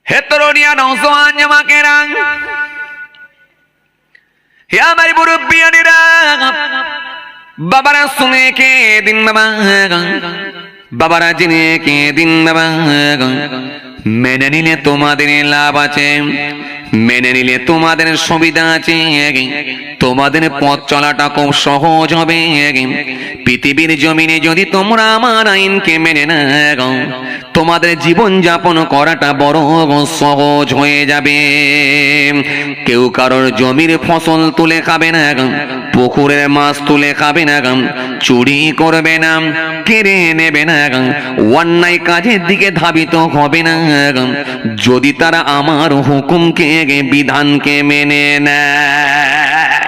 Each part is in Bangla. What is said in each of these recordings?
হে তরুণিয়া নওজোয়ান জামাকেরা, হে আমার মুরব্বিয়ানেরা, বাবারা শুনে কে দিন বাবা, বাবারা জেনে কে দিন বাবা। মেনে নিলে তোমাদের লাভ আছে, মেনে নিলে তোমাদের সুবিধা আছে, তোমাদের পথ চলাটা খুব সহজ হবে। পৃথিবীর জমিনে যদি তোমরা আমার আইনকে মেনে নাও, তোমাদের জীবন যাপন করাটা বড় সহজ হয়ে যাবে। কেউ কারোর জমির ফসল তুলে খাবে না, পুকুরের মাছ তুলে খাবে না, চুরি করবে না, কেড়ে নেবে না, অন্যায় কাজের দিকে ধাবিত হবে না, যদি তারা আমার হুকুমকে বিধানকে মেনে নেয়।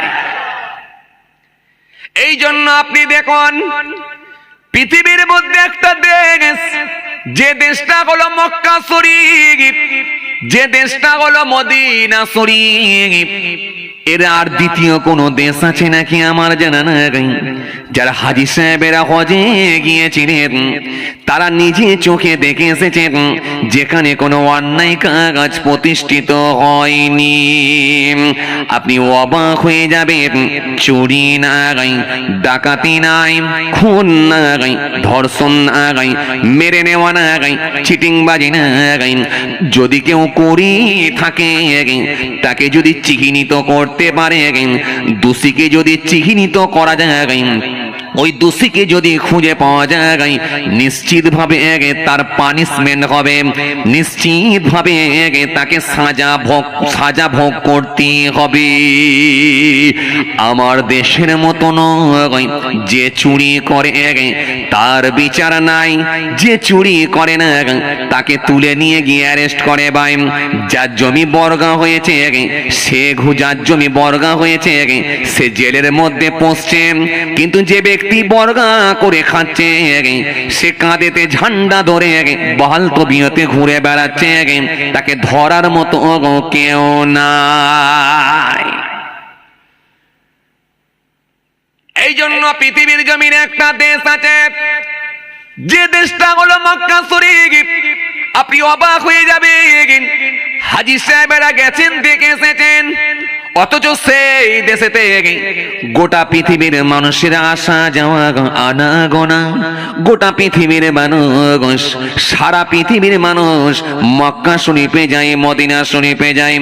এই জন্য আপনি দেখুন, পৃথিবীর মধ্যে একটা দেশ, যে দেশটা হলো মক্কা শরীফ, যে দেশটা হলো মদিনা শরীফ, এর আর দ্বিতীয় কোন দেশ আছে নাকি আমার জানা নাই। যারা হাজী সাহেবেরা হজে গিয়েছিলেন, তারা নিজে চোখে দেখে এসেছেন যেখানে কোনো অন্যায় কাজ প্রতিষ্ঠিত হয়নি। আপনি অবাক হয়ে যাবেন, চুরি নাই, ডাকাতি নাই, খুন নাই, ধর্ষণ নাই, মেরে নেওয়া নাই, চিটিংবাজি নাই। যদি কেউ করি থাকে, তাকে যদি চিহ্নিত করতে পারে, দোষীকে যদি চিহ্নিত করা যায়, ওই দোষীকে যদি খুঁজে পাওয়া যায়, নিশ্চিতভাবে তার পানিশমেন্ট হবে, নিশ্চিতভাবে তাকে সাজা ভোগ করতে হবে। আমার দেশের মতো নয়, যে চুরি করে তার বিচার নাই, যে চুরি করে না তাকে তুলে নিয়ে গিয়ে অ্যারেস্ট করে। ভাই, যার জমি বর্গা হয়েছে, যার জমি বর্গা হয়েছে, সে জেলের মধ্যে পৌঁছছে, কিন্তু যে ব্যক্তি বর্গা করে খাচ্ছে, সে কাঁধেতে ঝান্ডা ধরে বহাল তবিয়তে ঘুরে বেড়াচ্ছে, তাকে ধরার মতো কেউ নাই। এই জন্য পৃথিবীর জমিনে একটা দেশ আছে, যে দেশটা হলো মক্কা শরীফ। আপনি অবাক হয়ে যাবেন, হাজী সাহেবেরা গেছেন, দেখে এসেছেন, অথচ সেই দেশেতে গোটা পৃথিবীর মানুষের আসা যাওয়া আনাগোনা, গোটা পৃথিবীর মানুষ, সারা পৃথিবীর মানুষ মক্কা শরীফে যায়, মদিনা শরীফে যায়।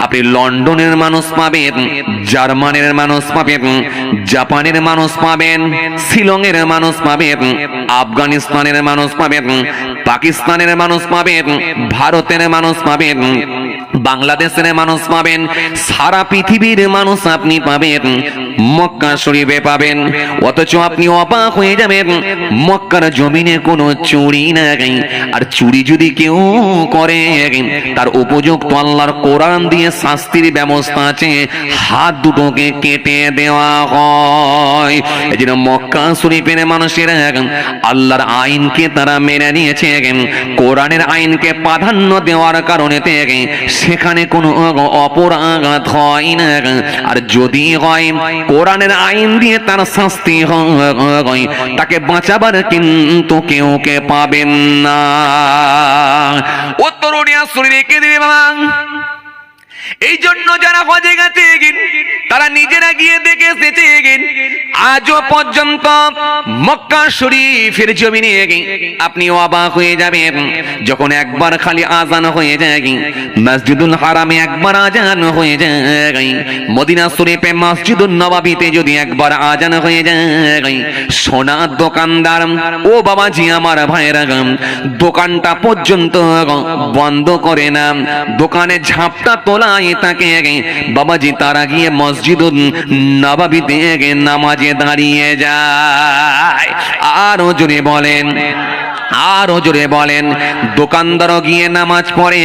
আপনি লন্ডনের মানুষ পাবেন, জার্মানের মানুষ পাবেন, জাপানের মানুষ পাবেন, শিলংয়ের মানুষ পাবেন, আফগানিস্তানের মানুষ পাবেন, পাকিস্তানের মানুষ পাবেন, ভারতের মানুষ পাবেন, বাংলাদেশের মানুষ পাবেন, সারা পৃথিবীর মানুষ আপনি পাবেন, মক্কা শরীফে পাবেন। অথচ আপনি অবাক হয়ে যাবেন, মক্কার জমিনে কোনো চুরি নাই। আর চুরি যদি কেউ করে, তার উপযুক্ত আল্লাহর কোরআন দিয়ে শাস্তির ব্যবস্থা আছে, হাত দুটোকে কেটে দেওয়া হয়। এই জন্য মক্কা শরীফের মানুষেরা আল্লাহর আইনকে তারা মেনে নিয়েছে, কোরআনের আইনকে প্রাধান্য দেওয়ার কারণে সেখানে কোনো অপরাধ হয় না। আর যদি হয়, কোরআনের আইন দিয়ে তার শাস্তি হয়, তাকে বাঁচাবার কিন্তু কেউ কে পাবেন না। ও তরুণিয়া শরীরে কে দিবে বাবা। এই জন্য যারা হজে গেছে, তারা নিজেরা গিয়ে দেখে এসেছে, আজও পর্যন্ত মক্কা শরীফের জমিনে আপনি অবাক হয়ে যাবেন, যখন একবার খালি আজান হয়ে যায়, মসজিদুল হারামে একবার আজান হয়ে যায়, মদিনা শরীফে মসজিদুল নববীতে যদি একবার আজান হয়ে যায়, সোনার দোকানদার ও বাবাজি আমার ভাইরা দোকানটা পর্যন্ত বন্ধ করে না, দোকানে ঝাপটা তোলা তাকে বাবাজি তারা গিয়ে মসজিদুল নববীতে নামাজে দাঁড়িয়ে যায়। আরো জোরে বলেন, আরো জোরে বলেন। দোকানদারও গিয়ে নামাজ পড়ে,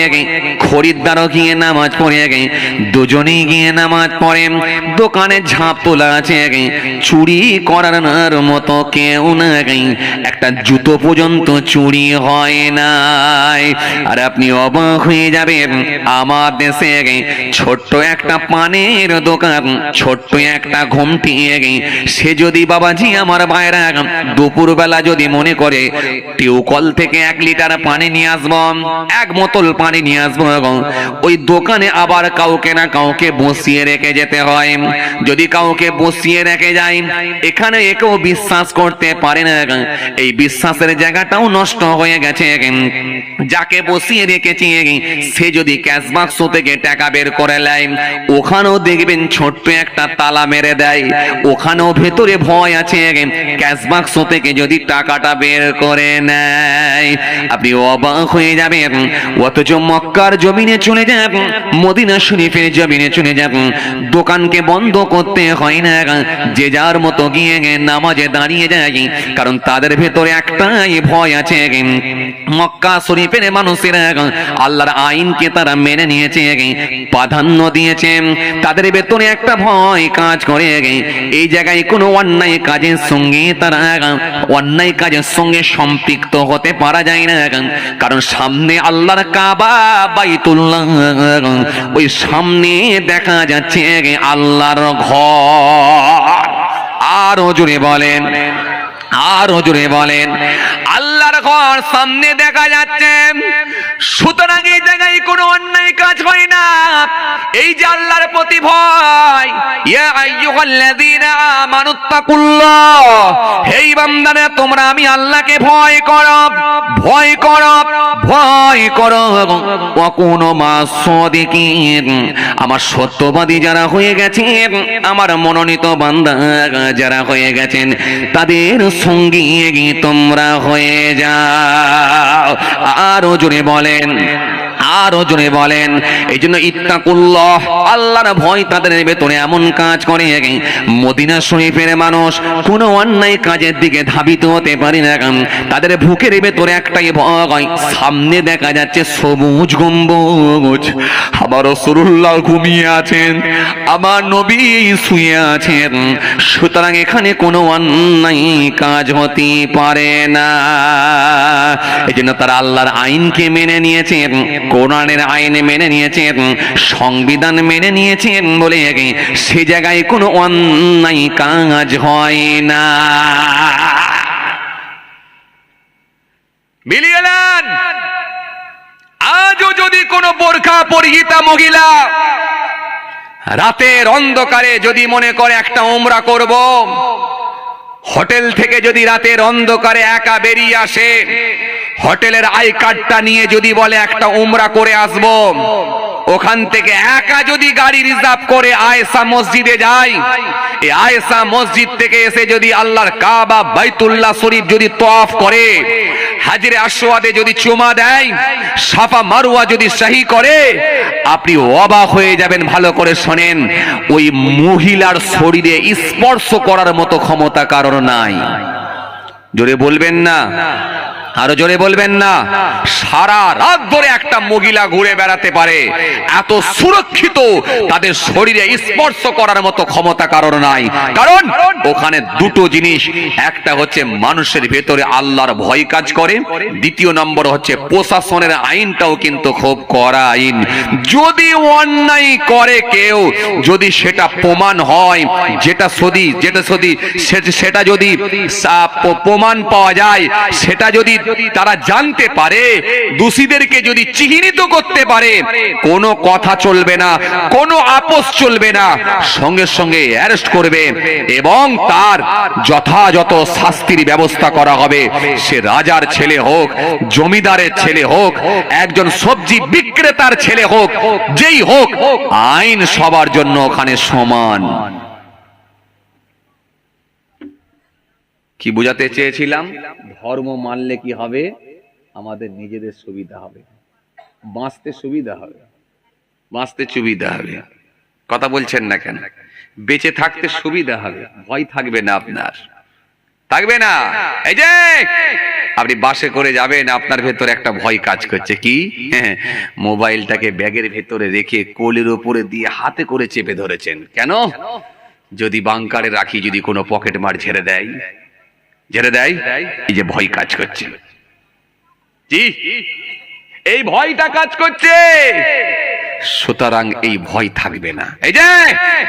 খরিদ্দারও গিয়ে নামাজ পড়ে, দুজনেই গিয়ে নামাজ পড়ে। দোকানে ঝাঁপ তোলা আছে, চুরি করার মতো কেউ নাই, একটা জুতো পর্যন্ত চুরি হয় নাই। আর আপনি অবাক হয়ে যাবেন, আমার দেশে ছোট্ট একটা পানের দোকান, ছোট্ট একটা ঘুমটি, সে যদি বাবাজি আমার ভাইরা দুপুরবেলা যদি মনে করে টিউব কল থেকে 1 লিটার পানি নিয়ে আসবো, 1 বোতল পানি নিয়ে আসবো, ওই দোকানে আবার কাউকে না কাউকে বসিয়ে রেখে যেতে হয়। যদি কাউকে বসিয়ে রেখে যায়, এখানে একেও বিশ্বাস করতে পারে না, এই বিশ্বাসের জায়গাটাও নষ্ট হয়ে গেছে। যাকে বসিয়ে রেখেছি সে যদি ক্যাশ বাক্স থেকে টাকা বের করে নেয়, ওখানেও দেখবেন ছোট্ট একটা তালা মেরে দেয়, ওখানেও ভেতরে ভয় আছে, ক্যাশ বাক্স থেকে যদি টাকাটা বের করে নেয় আপনি অবাক হয়ে যাবেন। অথচ মক্কার জমিনে চলে যাব, মদিনা শরীফের জমিনে চলে যাব, দোকানকে বন্ধ করতে হয় না, যে যার মতো গিয়ে নামাজে দাঁড়িয়ে যায়, কারণ তাদের ভেতরে একটাই ভয় আছে। মক্কা শরীফের মানুষেরা আল্লাহর আইনকে তারা মেনে নিয়েছে, প্রাধান্য দিয়েছে, তাদের ভেতরে একটা ভয় কাজ করে। এই জায়গায় কোনো অন্যায় কাজের সঙ্গে তারা অন্যায় কাজের সঙ্গে সম্পৃক্ত হতে পারা যায় না, কারণ সামনে আল্লাহর কাবা বাইতুল্লাহ, ওই সামনে দেখা যাচ্ছে আল্লাহর ঘর। আরো জোরে বলেন, আরো জোরে বলেন, আল্লাহর ঘর সামনে দেখা যাচ্ছে। সুতরাং এই জায়গায় কোনো অন্যায় কাজ হয় না। এই যে আল্লাহর প্রতি ভয়, ইয়া আইয়ুহাল্লাযীনা আমানুত্তাকুল্লাহ, হে বান্দারা তোমরা আমি আল্লাহকে ভয় করো, ভয় করো, ভয় করো। ওয়া কুনু মাস-সাদিকিন, আমার সত্যবাদী যারা হয়ে গেছেন, আমার মনোনীত বান্দা যারা হয়ে গেছেন, তাদের সঙ্গী তোমরা হয়ে যাও। আরো জোরে বলেন, আরো জোরে বলেন। এই জন্য ইত্তাকুল্লাহ, আল্লাহর ভয় তাদের ভেতরে এমন কাজ করে, মদিনা শরীফের মানুষ কোনো অন্যায় কাজের দিকে ধাবিত হতে পারে না। তাদের বুকের ভেতরে একটাই ভয়, সামনে দেখা যাচ্ছে সবুজ গম্বুজ, আমার রাসূলুল্লাহ ঘুমিয়ে আছেন, আমার নবী শুয়ে আছেন, সুতরাং এখানে কোনো অন্যায় কাজ হতে পারে না। এই জন্য তারা আল্লাহর আইনকে মেনে নিয়েছেন, কোরআনের আইনে মেনে নিয়েছেন, সংবিধান মেনে নিয়েছেন বলে সে জায়গায় কোনো অন্যায় কাজ হয় না। মিলিয়ে নেন, আজও যদি কোনো বোরখা পরিহিতা মহিলা রাতের অন্ধকারে যদি মনে করে একটা উমরা করব, হোটেল থেকে যদি রাতের অন্ধকারে একা বেরিয়ে আসে, হোটেলের আই কার্ডটা নিয়ে যদি বলে একটা উমরা করে আসব, ওখান থেকে একা যদি গাড়ি রিজার্ভ করে আয়েশা মসজিদে যায়, এই আয়েশা মসজিদ থেকে এসে যদি আল্লাহর কাবা বাইতুল্লাহ শরীফ যদি তওয়াফ করে, হাজরে আসওয়াদে যদি চুমা দেয়, সাফা মারওয়া যদি সহি করে, আপনি অবাক হয়ে যাবেন। ভালো করে শোনেন, ওই মহিলার শরীরে স্পর্শ করার মতো ক্ষমতা কারোর নাই। জোরে বলবেন না, আরো জোরে বলবেন না। সারা রাত ধরে একটা মহিলা ঘুরে বেড়াতে পারে, এত সুরক্ষিত, তাদের শরীরে স্পর্শ করার মতো ক্ষমতা কারোর নাই। কারণ ওখানে দুটো জিনিস, একটা হচ্ছে মানুষের ভেতরে আল্লাহর ভয় কাজ করে, দ্বিতীয় নম্বর হচ্ছে প্রশাসনের আইনটাও কিন্তু খুব কড়া আইন। যদি অন্যায় করে কেউ, যদি সেটা প্রমাণ হয়, যেটা যদি প্রমাণ পাওয়া যায়, সেটা যদি তারা জানতে পারে, দোষীদেরকে যদি চিহ্নিত করতে পারে, কোনো কথা চলবে না, কোনো আপোষ চলবে না, সঙ্গে সঙ্গে অ্যারেস্ট করবে এবং তার যথাযথ শাস্তির ব্যবস্থা করা হবে। সে রাজার ছেলে হোক, জমিদারের ছেলে হোক, একজন সবজি বিক্রেতার ছেলে হোক, যেই হোক, আইন সবার জন্য ওখানে সমান। কি বোঝাতে চেয়েছিলাম? ধর্ম মানলে কি হবে? আমাদের নিজেদের সুবিধা হবে, বাঁচতে সুবিধা হবে, বাঁচতে সুবিধা হবে। কথা বলছেন না কেন? বেঁচে থাকতে সুবিধা হবে, ভয় থাকবে না, আপনার থাকবে না। এই যে আপনি বাসে করে যাবেন, আপনার ভেতরে একটা ভয় কাজ করছে, কি? মোবাইলটাকে ব্যাগের ভেতরে রেখে কোলের উপরে দিয়ে হাতে করে চেপে ধরেছেন। কেন? যদি বাংকারে রাখি, যদি কোনো পকেট মার ঝেড়ে দেয়, এই যে ভয় কাজ করছে, জি, এই ভয়টা কাজ করছে। সুতরাং এই ভয় থাকবে না। এই যে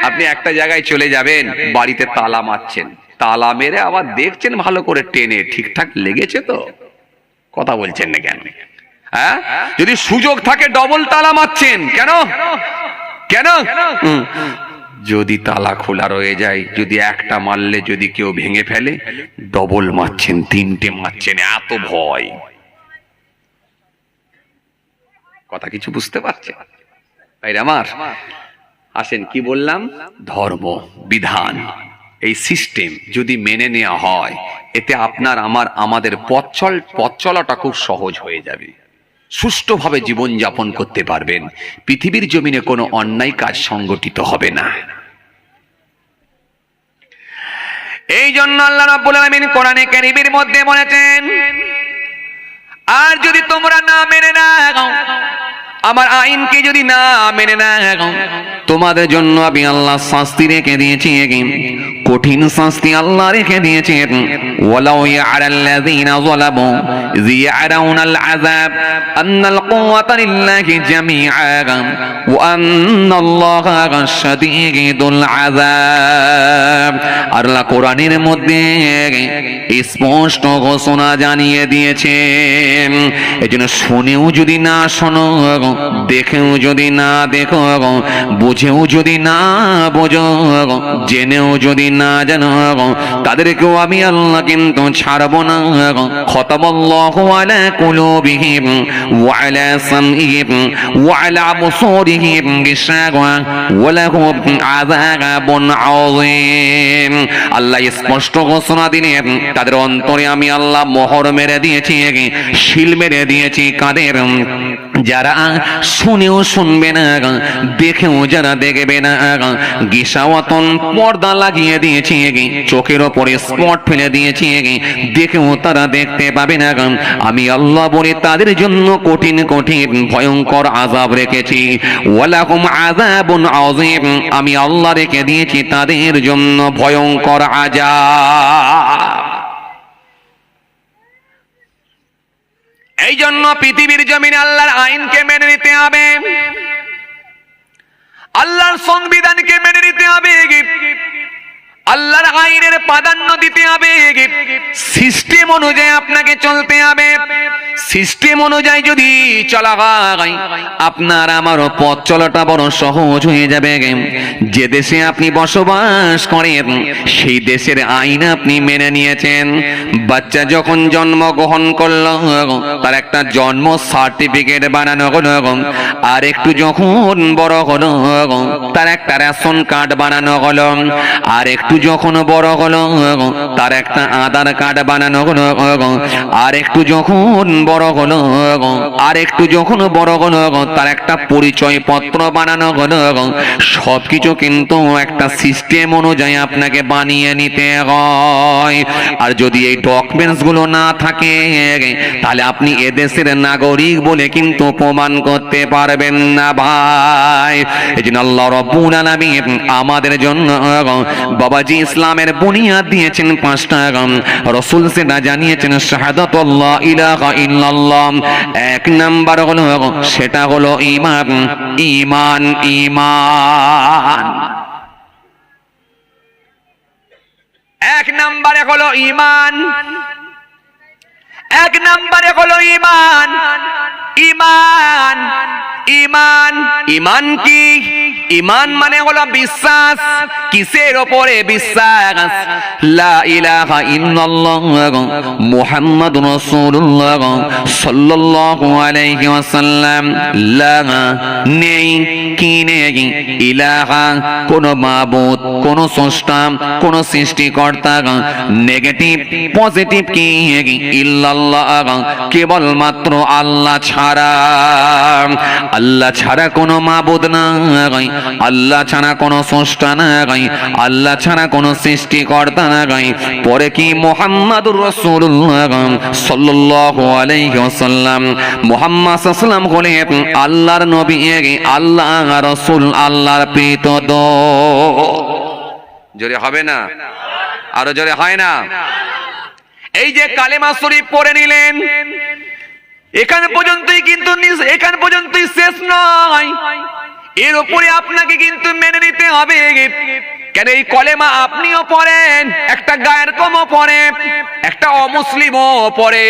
আপনি একটা জায়গায় চলে যাবেন, বাড়িতে তালা মারছেন, তালা মেরে আবার দেখছেন ভালো করে টেনে ঠিকঠাক লেগেছে তো, কথা বলছেন না কেন? হ্যাঁ, যদি সুযোগ থাকে ডবল তালা মারছেন কেন? কেন? যদি তালা খোলা রয়ে যায়, যদি একটা মারলে যদি কেউ ভেঙে ফেলে, ডবল মারছেন, তিনটে মারছেন, এত ভয়। কথা কিছু বুঝতে পারছেন ভাই আমার? আসেন, কি বললাম? ধর্ম, বিধান, এই সিস্টেম যদি মেনে নেওয়া হয়, এতে আপনার আমাদের পথ চলাটা খুব সহজ হয়ে যাবে। সুষ্ঠুভাবে জীবন যাপন করতে পারবেন। পৃথিবীর জমিনে কোনো অন্যায় কাজ সংগঠিত হবে না। এই জন্য আল্লাহ রাব্বুল আলামিন কোরআনে কারীমের মধ্যে বলেছেন, আর যদি তোমরা না মেনে নাও, আমার আইনকে যদি না মেনে নাও, তোমাদের জন্য আমি আল্লাহ শাস্তি রেখে দিয়েছি, কঠিন শাস্তি আল্লাহ রেখে দিয়েছেন। ওয়ালাউ ইয়ারাল্লাযীনা যালামু ইয়ারাউনাল আযাব আন্নাল কুওয়াতা লিল্লাহি জামিআন ওয়া আন্নাল্লাহা শাদীদুল আযাব। আল্লাহ কোরআনের মধ্যে স্পষ্ট ঘোষণা জানিয়ে দিয়েছেন। এজন্য শুনেও যদি না শোনো, দেখেও যদি না দেখো, বুঝেও যদি না বোঝো, জেনেও যদি না জানো, তাদেরকেও আমি আল্লাহ কিন্তু ছাড়ব না। খতামাল্লাহু আলা কুলুবিহিম ওয়া আলা সামইহিম ওয়া আলা আবসারিহিম গিশাওয়া ওয়া লাহুম আযাবুন আযীম। আল্লাহ স্পষ্ট ঘোষণা দিলেন, তাদের অন্তরে আমি আল্লাহ মোহর মেরে দিয়েছি, শিল মেরে দিয়েছি। কাদের? যারা শুনেও শুনবে না, দেখেও যারা দেখবে না। গিশাওয়াতন, পর্দা লাগিয়ে দিয়েছি, চোখের ওপরে স্পট ফেলে দিয়েছি, দেখেও তারা দেখতে পাবে না। আমি আল্লাহ বলে তাদের জন্য কঠিন কঠিন ভয়ঙ্কর আযাব রেখেছি। ওয়ালাহুম আযাবুন আযীম, আমি আল্লাহ রেখে দিয়েছি তাদের জন্য ভয়ঙ্কর আযাব। এই জন্য পৃথিবীর জমিনে আল্লাহর আইনকে মেনে নিতে হবে, আল্লাহর সংবিধানকে মেনে নিতে হবে, আল্লাহর আইনের প্রাধান্য দিতে হবে। সিস্টেম অনুযায়ী আপনাকে চলতে হবে। সিস্টেম অনুযায়ী যদি চলা হয়, আপনার আমারও পথ চলাটা বড় সহজ হয়ে যাবে। যে দেশে আপনি বসবাস করেন, সেই দেশের আইন আপনি মেনে নিয়েছেন। বাচ্চা যখন জন্মগ্রহণ করলো, তার একটা জন্ম সার্টিফিকেট বানানো হলো। আর একটু যখন বড় হলো, তার একটা রেশন কার্ড বানানো হলো। আর একটু যখন বড় হলো, তার একটা আধার কার্ড বানানো হলো। আর একটু যখন বড় হলো, আর একটু যখন বড় হলো, তার একটা পরিচয় পত্র বানানো হলো। সবকিছু কিন্তু একটা সিস্টেম অনুযায়ী আপনাকে বানিয়ে নিতে হয়। আর যদি এই ডকুমেন্টস গুলো না থাকে, তাহলে আপনি এদেশের নাগরিক বলে কিন্তু প্রমাণ করতে পারবেন না ভাই। এজন্য আল্লাহ রাব্বুল আলামিন আমাদের জন্য বাবাজি ইসলামের বুনিয়াদ দিয়েছেন 5টা। রাসূল সেটা জানিয়েছেন শাহাদাতুল্লাহ ইলাহা ইল্লাল্লাহ। 1 নাম্বার হলো, সেটা হলো ঈমান। ঈমান, ঈমান। 1 নম্বরে হলো ঈমান। 1 নম্বরে হলো ঈমান। ঈমান, ঈমান, ঈমান কি? ঈমান মানে হলো বিশ্বাস। কিসের উপরে বিশ্বাস? লা ইলাহা ইল্লাল্লাহ মুহাম্মাদুর রাসূলুল্লাহ সাল্লাল্লাহু আলাইহি ওয়াসাল্লাম। লা, নেই, কি নেই? ইলাহা, কোন মাবুদ, কোন স্রষ্টা, কোন সৃষ্টিকর্তা। নেগেটিভ, পজিটিভ কি? ইল্লাল্লাহ, কেবলমাত্র আল্লাহ ছাড়া। আল্লাহ ছাড়া কোনো মাবুদ নাই, আল্লাহ ছাড়া কোনো স্রষ্টা নাই, আল্লাহ ছাড়া কোনো সৃষ্টিকর্তা নাই। পরে কি? মুহাম্মাদুর রাসূলুল্লাহ সাল্লাল্লাহু আলাইহি ওয়াসাল্লাম। মুহাম্মদ সাল্লাল্লাহু আলাইহি ওয়াসাল্লাম হলেন আল্লাহর নবী, আল্লাহ রাসূল, আল্লাহর প্রিয় দূত। জোরে হবে না? আরো জোরে হয় না? এই যে কালেমা শরীফ পড়ে নিলেন, এখান পর্যন্তই কিন্তু, এখান পর্যন্তই শেষ নয়। এর উপরে আপনাকে কিন্তু মেনে নিতে হবে কেন এই কলেমা আপনিও পড়েন, একটা গায়ের কমও পড়ে, একটা অমুসলিমও পড়ে,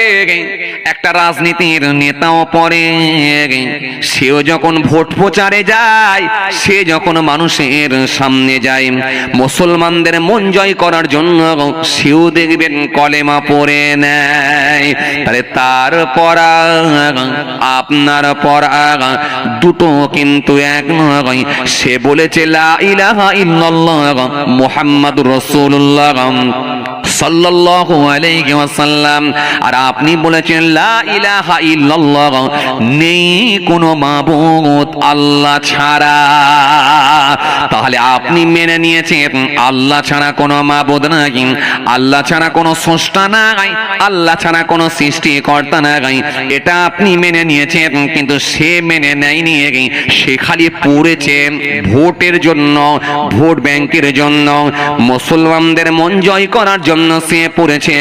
একটা রাজনীতির নেতাও পড়ে। সেও যখন ভোট প্রচারে যায়, সে যখন মানুষের সামনে যায় মুসলমানদের মন জয় করার জন্য, সেও দেখবেন কলেমা পড়ে নেয়। তাহলে তার পড়া আপনার পড়া দুটো কিন্তু এক নয়। সে বলেছে লা ইলাহা ইল্লাল্লাহ মুহাম্মাদুর রাসূলুল্লাহ সাল্লাল্লাহু আলাইহি ওয়াসাল্লাম, আর আপনি বলেছেন লা ইলাহা ইল্লাল্লাহ, নেই কোনো মাবুদ আল্লাহ ছাড়া। তাহলে আপনি মেনে নিয়েছেন আল্লাহ ছাড়া কোনো মাবুদ নাই, আল্লাহ ছাড়া কোনো স্রষ্টা নাই, আল্লাহ ছাড়া কোনো সৃষ্টিকর্তা নাই, এটা আপনি মেনে নিয়েছেন। কিন্তু সে মেনে নেয়নি, সে খালি পড়েছে ভোটের জন্য, ভোট ব্যাংকের জন্য, মুসলমানদের মন জয় করার জন্য সে পড়েছে।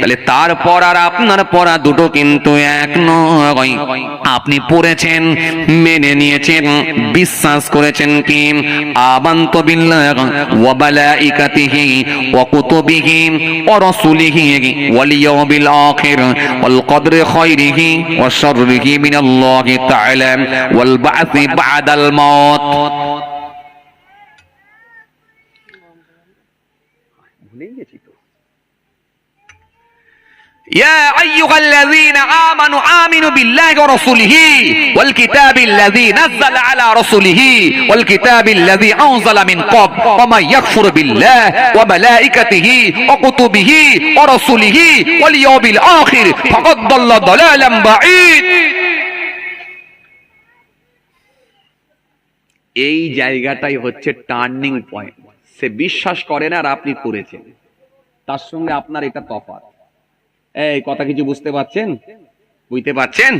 তাহলে তার পড়ার আপনার পড়া দুটো কিন্তু এক নয়। আপনি পড়েছেন, মেনে নিয়েছেন, বিশ্বাস করেছেন কি আমানতু বিল্লাহি ওয়া মালাইকাতিহি ওয়া কুতুবিহি ওয়া রাসূলিহি ওয়াল ইয়াউমিল আখির ওয়াল কদরি খায়রিহি ওয়া শাররিহি মিনাল্লাহি তাআলা ওয়াল বা'থি বা'দাল মাউত। ভুলে গেছি তো। يا أيها الذين آمنوا آمنوا بالله ورسوله والكتاب الذي نزل على رسوله والكتاب الذي أنزل من قبل ومن يكفر بالله وملائكته وكتبه ورسوله واليوم الآخر فقد ضل ضلالا بعيد। এই জায়গাটাই হচ্ছে টার্নিং পয়েন্ট। সে বিশ্বাস করে না আর আপনি করেছেন, তার সঙ্গে আপনার এটা তফাৎ। এই কথা কিছু বুঝতে পারছেন? বুঝতে পারছেন?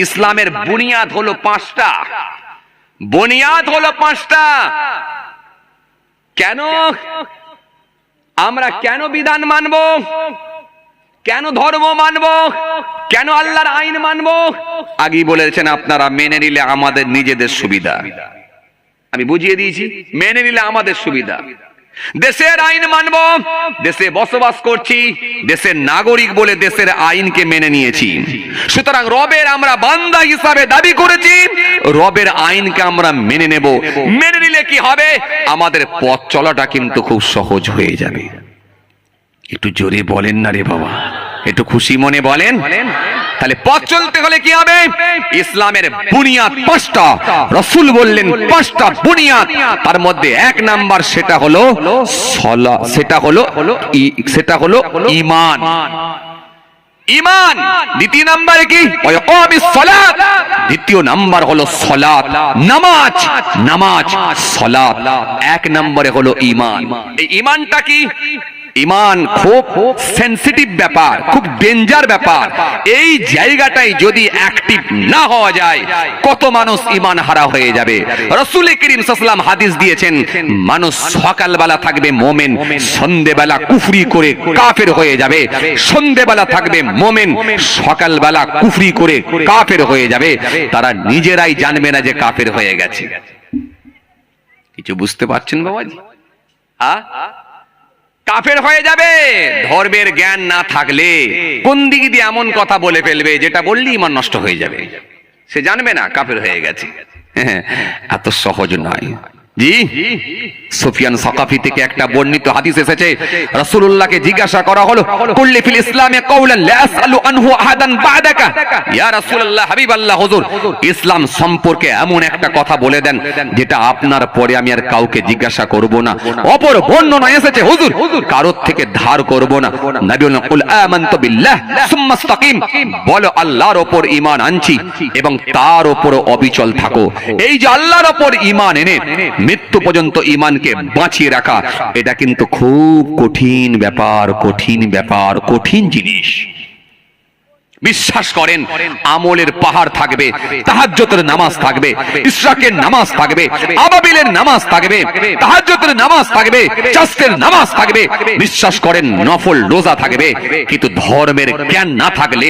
ইসলামের বুনিয়াদ হলো পাঁচটা, বুনিয়াদ হলো পাঁচটা। কেন আমরা কেন বিধান মানব, কেন ধর্ম মানব, কেন আল্লাহর আইন মানব? আগেই বলেছেন আপনারা, মেনে নিলে আমাদের নিজেদের সুবিধা। আমি বুঝিয়ে দিয়েছি, মেনে নিলে আমাদের সুবিধা। দেশের আইন মানব, দেশে বসবাস করছি, দেশের নাগরিক বলে দেশের আইনকে মেনে নিয়েছি। সুতরাং রবের আমরা বান্দা হিসাবে দাবি করেছি, রবের আইনকে আমরা মেনে নেব। মেনে নিলে কি হবে? আমাদের পথ চলাটা কিন্তু খুব সহজ হয়ে যাবে। একটু জোরে বলেন না রে বাবা, একটু খুশি মনে বলেন। তাহলে পথ চলতে হলে কি হবে? ইসলামের বুনিয়াদ পাঁচটা, রাসূল বললেন পাঁচটা বুনিয়াদ। তার মধ্যে এক নাম্বার সেটা হলো সালাত, সেটা হলো ঈমান। ঈমান। দ্বিতীয় নাম্বারে কি? ওয়াকামিস সালাত। দ্বিতীয় নাম্বার হলো সালাত, নামাজ। নামাজ, সালাত। এক নম্বরে হলো ঈমান। এই ঈমানটা কি? ঈমান খুব সেনসিটিভ ব্যাপার, খুব ডেঞ্জার ব্যাপার। এই জায়গাটাই যদি অ্যাক্টিভ না হওয়া যায়, কত মানুষ ঈমান হারা হয়ে যাবে। রাসূল করিম সাল্লাল্লাহু আলাইহি ওয়াসাল্লাম হাদিস দিয়েছেন, মানুষ সকালবেলা থাকবে মুমিন, সন্ধ্যেবেলা কুফরি করে কাফের হয়ে যাবে। সন্ধ্যেবেলা থাকবে মুমিন, সকালবেলা কুফরি করে কাফের হয়ে যাবে। তারা নিজেরাই জানবে না যে কাফের হয়ে গেছে। কিছু বুঝতে পারছেন বাবাজি? কাফের হয়ে যাবে ধর্মের জ্ঞান না থাকলে। কোন দিক দিয়ে এমন কথা বলে ফেলবে যেটা বললে ঈমান নষ্ট হয়ে যাবে, সে জানবে না কাফের হয়ে গেছে। এত সহজ নয়। জি, সুফিয়ান সাকাফি থেকে একটা বর্ণিত হাদিস এসেছে, রাসূলুল্লাহকে জিজ্ঞাসা করা হলো, কুল্লি ফিল ইসলামে কাওলান লা আসআলু আনহু আহাদান বা'দাকা। ইয়া রাসূলুল্লাহ, হাবিবাল্লাহ হুজুর, ইসলাম সম্পর্কে এমন একটা কথা বলে দেন যেটা আপনার পরে আমি আর কাউকে জিজ্ঞাসা করব না। অপর বর্ণনা এসেছে, হুজুর কারোর থেকে ধার করব না। নবী বলেন, কুল আমানতু বিল্লাহ সুম্মা ইসতাকিম, বলো আল্লাহর উপর ঈমান আনছি এবং তার উপর অবিচল থাকো। এই যে আল্লাহর উপর ঈমান এনে মৃত্যু পর্যন্ত ঈমানকে বাঁচিয়ে রাখা, এটা কিন্তু খুব কঠিন ব্যাপার, কঠিন ব্যাপার, কঠিন জিনিস। বিশ্বাস করেন আমলের পাহাড় থাকবে, তাহাজ্জুদের নামাজ থাকবে, ইশরাকের নামাজ থাকবে, আবাবিলের নামাজ থাকবে, তাহাজ্জুদের নামাজ থাকবে, চাষের নামাজ থাকবে, বিশ্বাস করেন নফল রোজা থাকবে, কিন্তু ধর্মের জ্ঞান না থাকলে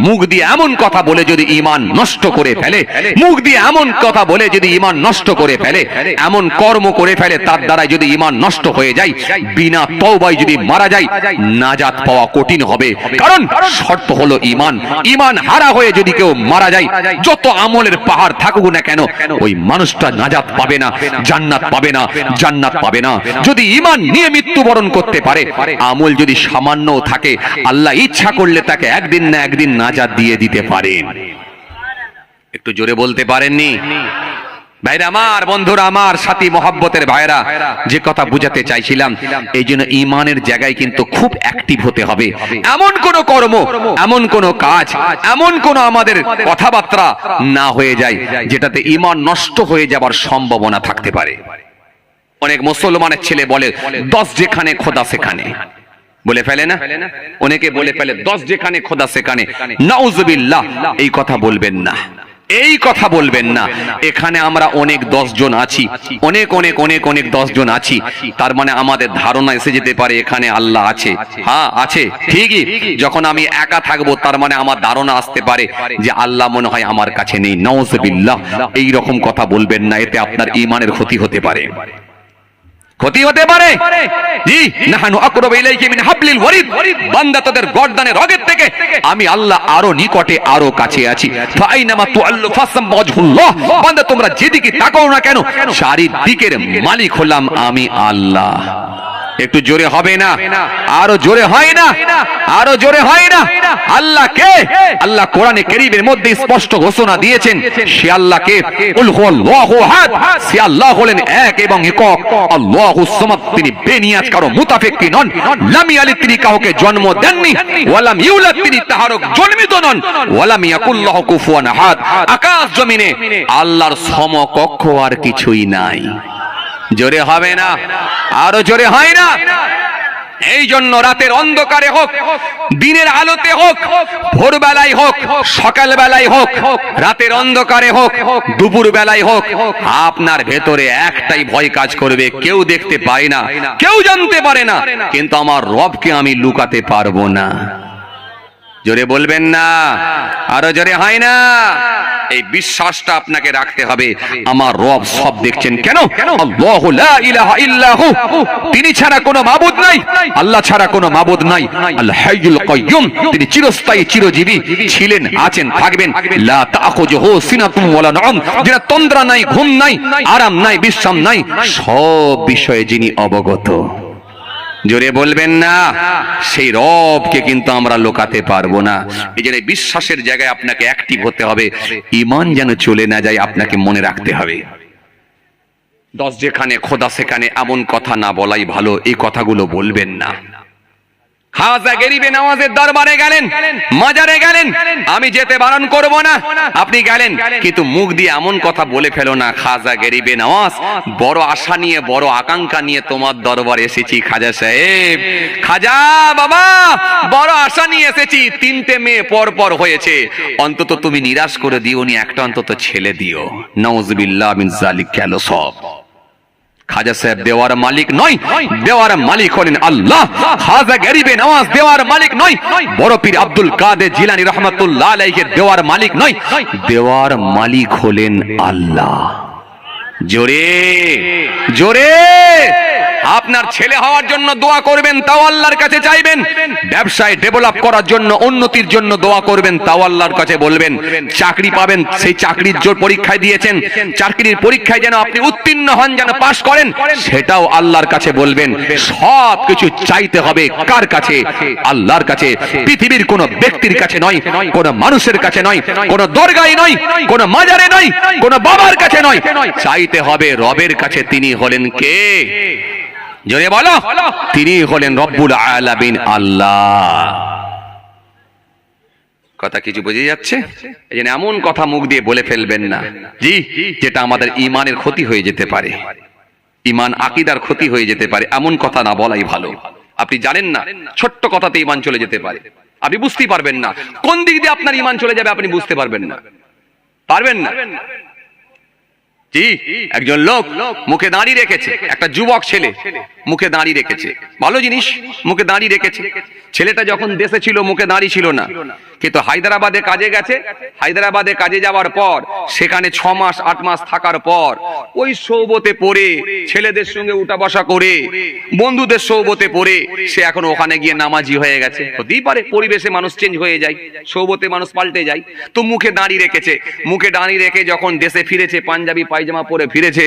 মুখ দিয়ে এমন কথা বলে যদি ঈমান নষ্ট করে ফেলে, মুখ দিয়ে এমন কথা বলে যদি ঈমান নষ্ট করে ফেলে, এমন কর্ম করে ফেলে তার দ্বারা যদি ঈমান নষ্ট হয়ে যায়, বিনা তওবায় যদি মারা যায়, নাজাত পাওয়া কঠিন হবে। কারণ শর্ত হলো ঈমান। ঈমান হারা হয়ে যদি কেউ মারা যায়, যত আমলের পাহাড় থাকুক না কেন, ওই মানুষটা নাজাত পাবে না, জান্নাত পাবে না, জান্নাত পাবে না। যদি ঈমান নিয়ে মৃত্যুবরণ করতে পারে, আমল যদি সামান্যও থাকে, আল্লাহ ইচ্ছা করলে তাকে একদিন না একদিন নাজাত দিয়ে দিতে পারেন। একটু জোরে বলতে পারেননি? ভাইরা আমার, বন্ধুরা আমার, সাথী মহব্বতের ভাইরা, যে কথা বুঝাতে চাইছিলাম, এই জন্য ঈমানের জায়গায় কিন্তু খুব অ্যাক্টিভ হতে হবে। এমন কোন কর্ম, এমন কোন কাজ, এমন কোন আমাদের কথাবার্তা না হয়ে যায় যেটাতে ঈমান নষ্ট হয়ে যাবার সম্ভাবনা থাকতে পারে। অনেক মুসলমানের ছেলে বলে 10 যেখানে খোদা সেখানে, বলে ফেলে না? অনেকে বলে ফেলে 10 যেখানে খোদা সেখানে। নাউজুবিল্লাহ, এই কথা বলবেন না, এই কথা বলবেন না। এখানে আমরা অনেক 10 জন আছি, অনেক অনেক অনেক অনেক 10 জন আছি, তার মানে আমাদের ধারণা এসে যেতে পারে এখানে আল্লাহ আছে। হ্যাঁ আছে, ঠিকই। যখন আমি একা থাকবো, তার মানে আমার ধারণা আসতে পারে যে আল্লাহ মনে হয় আমার কাছে নেই। নাউজুবিল্লাহ, এই রকম কথা বলবেন না, এতে আপনার ঈমানের ক্ষতি হতে পারে, ক্ষতি হতে পারে। জি, নাহানু আকরাবু ইলাইহি মিন হাবলিল ওয়ারিদ, বান্দা তোদের গর্দানের রগের থেকে আমি আল্লাহ আরো নিকটে, আরো কাছে আছি। ফাইনামা তুআল্লু ফাসাম ওয়াজহুল্লাহ, বান্দা তোমরা যেদিকে তাকাও না কেন, চারিদিকের মালিক হলাম আমি আল্লাহ। একটু জোরে হবে না? আরো জোরে হয় না? আরো জোরে হয় না? আল্লাহ কে? আল্লাহ কোরআনে কারীমের মধ্যে স্পষ্ট ঘোষণা দিয়েছেন, সে আল্লাহ কে? কুল হুয়াল্লাহু আহাদ, সে আল্লাহ হলেন এক এবং একক। আল্লাহুস সামাদ, তিনি বেনিয়াজ, কারো মুতাফিক্কি নন। লাম ইয়ালিদ, তিনি কাউকে জন্ম দেননি। ওয়ালাম ইউলাদ, তিনি তাহারও জন্মিত নন। ওয়ালাম ইয়াকুল লাহু কুফুয়ান আহাদ, আকাশ জমিনে আল্লাহর সমকক্ষ আর কিছুই নাই। জোরে হবে না? আরো জোরে হয় না? এই জন্য রাতের অন্ধকারে হোক, দিনের আলোতে হোক, ভোরবেলায় হোক, সকাল বেলায় হোক, রাতের অন্ধকারে হোক, দুপুর বেলায় হোক, আপনার ভেতরে একটাই ভয় কাজ করবে, কেউ দেখতে পায় না, কেউ জানতে পারে না, কিন্তু আমার রবকে আমি লুকাতে পারবো না। জোরে বলবেন না? আরো জোরে হয় না? এই বিশ্বাসটা আপনাকে রাখতে হবে, আমার রব সব দেখছেন। কেন? আল্লাহু লা ইলাহা ইল্লাহু, তিনি ছাড়া কোনো মাবুদ নাই, আল্লাহ ছাড়া কোনো মাবুদ নাই। আল হাইয়ুল কাইয়ুম, তিনি চিরস্থায়ী, চিরজীবী, ছিলেন, আছেন, থাকবেন। লা তাখুযুহু সিনাতুন ওয়ালা নাওম, যার তন্দ্রা নাই, ঘুম নাই, আরাম নাই, বিশ্রাম নাই, সব বিষয়ে যিনি অবগত। জোরে বলবেন না? সেই রবকে কিন্তু আমরা লোকাতে পারবো না। এই জন্য বিশ্বাসের জায়গায় আপনাকে অ্যাক্টিভ হতে হবে, ঈমান যেন চলে না যায়, আপনাকে মনে রাখতে হবে। 10 যেখানে খোদা সেখানে, এমন কথা না বলাই ভালো, এই কথাগুলো বলবেন না। খাজা গরিবে নওয়াজের দরবারে গেলেন, মাজারে গেলেন, আমি যেতে বারণ করব না, আপনি গেলেন, কিন্তু মুখ দিয়ে এমন কথা বলে ফেলো না, খাজা গরিবে নওয়াজ, বড় আশা নিয়ে, বড় আকাঙ্ক্ষা নিয়ে তোমার দরবারে এসেছি খাজা সাহেব। খাজা বাবা, বড় আশা নিয়ে এসেছি, 3টে মেয়ে পর পর হয়েছে, অন্তত তুমি নিরাশ করে দিওনি, একটা অন্তত ছেলে দিও। নাউজুবিল্লাহ মিন যালিক, গেল সব। খাজা সাহেব দেওয়ার মালিক নয়, দেওয়ার মালিক হলেন আল্লাহ। খাজা গরিবে নওয়াজ দেওয়ার মালিক নয়, বড় পীর আব্দুল কাদের জিলানী রাহমাতুল্লাহ আলাইহি দেওয়ার মালিক নয়, দেওয়ার মালিক হলেন আল্লাহ। জোরে জোরে আপনার ছেলে হওয়ার জন্য দোয়া করবেন, তাও আল্লাহর কাছে চাইবেন। ব্যবসায় ডেভেলপ করার জন্য, উন্নতির জন্য দোয়া করবেন, তাও আল্লাহর কাছে বলবেন। চাকরি পাবেন, সেই চাকরির জোর পরীক্ষায় দিয়েছেন, চাকরির পরীক্ষায় যেন আপনি উত্তীর্ণ হন, যেন পাশ করেন, সেটাও আল্লাহর কাছে বলবেন। সব কিছু চাইতে হবে কার কাছে? আল্লাহর কাছে। পৃথিবীর কোন ব্যক্তির কাছে নয়, কোন মানুষের কাছে নয়, কোন দরগায় নয়, কোন মাজারে নয়, কোন বাবার কাছে নয়, চাইতে হবে রবের কাছে। তিনি হলেন কে? জোরে বলো। তিনি হলেন রব্বুল আলামিন, আল্লাহ। কথা কিছু বুঝে যাচ্ছে? এই জন্য এমন কথা মুখ দিয়ে বলে ফেলবেন না, জি, যেটা আমাদের ঈমানের ক্ষতি হয়ে যেতে পারে, ঈমান আকীদার ক্ষতি হয়ে যেতে পারে। এমন কথা না বলাই ভালো। আপনি জানেন না, ছোট্ট কথাতে ঈমান চলে যেতে পারে। আপনি বুঝতেই পারবেন না কোন দিক দিয়ে আপনার ঈমান চলে যাবে, আপনি বুঝতে পারবেন না, পারবেন না। জি, একজন লোক মুখে দাঁড়িয়ে রেখেছে, একটা যুবক ছেলে মুখে দাঁড়িয়ে রেখেছে, ভালো জিনিস, মুখে দাঁড়িয়ে রেখেছে। ছেলেটা যখন দেশে ছিল মুখে দাঁড়িয়ে ছিল না, কিন্তু হায়দ্রাবাদে কাজে গেছে। হায়দ্রাবাদে কাজে যাওয়ার পর সেখানে 6 মাস 8 মাস থাকার পর ওই সৌবতে পড়ে, ছেলেদের সঙ্গে উঠা বসা করে, বন্ধুদের সৌবতে পড়ে সে এখন ওখানে গিয়ে নামাজি হয়ে গেছে। হতেই পারে, পরিবেশে মানুষ চেঞ্জ হয়ে যায়, সৌবতে মানুষ পাল্টে যায়। তো মুখে দাঁড়িয়ে রেখেছে, মুখে দাঁড়িয়ে রেখে যখন দেশে ফিরেছে, পাঞ্জাবি পায়জামা পরে ফিরেছে,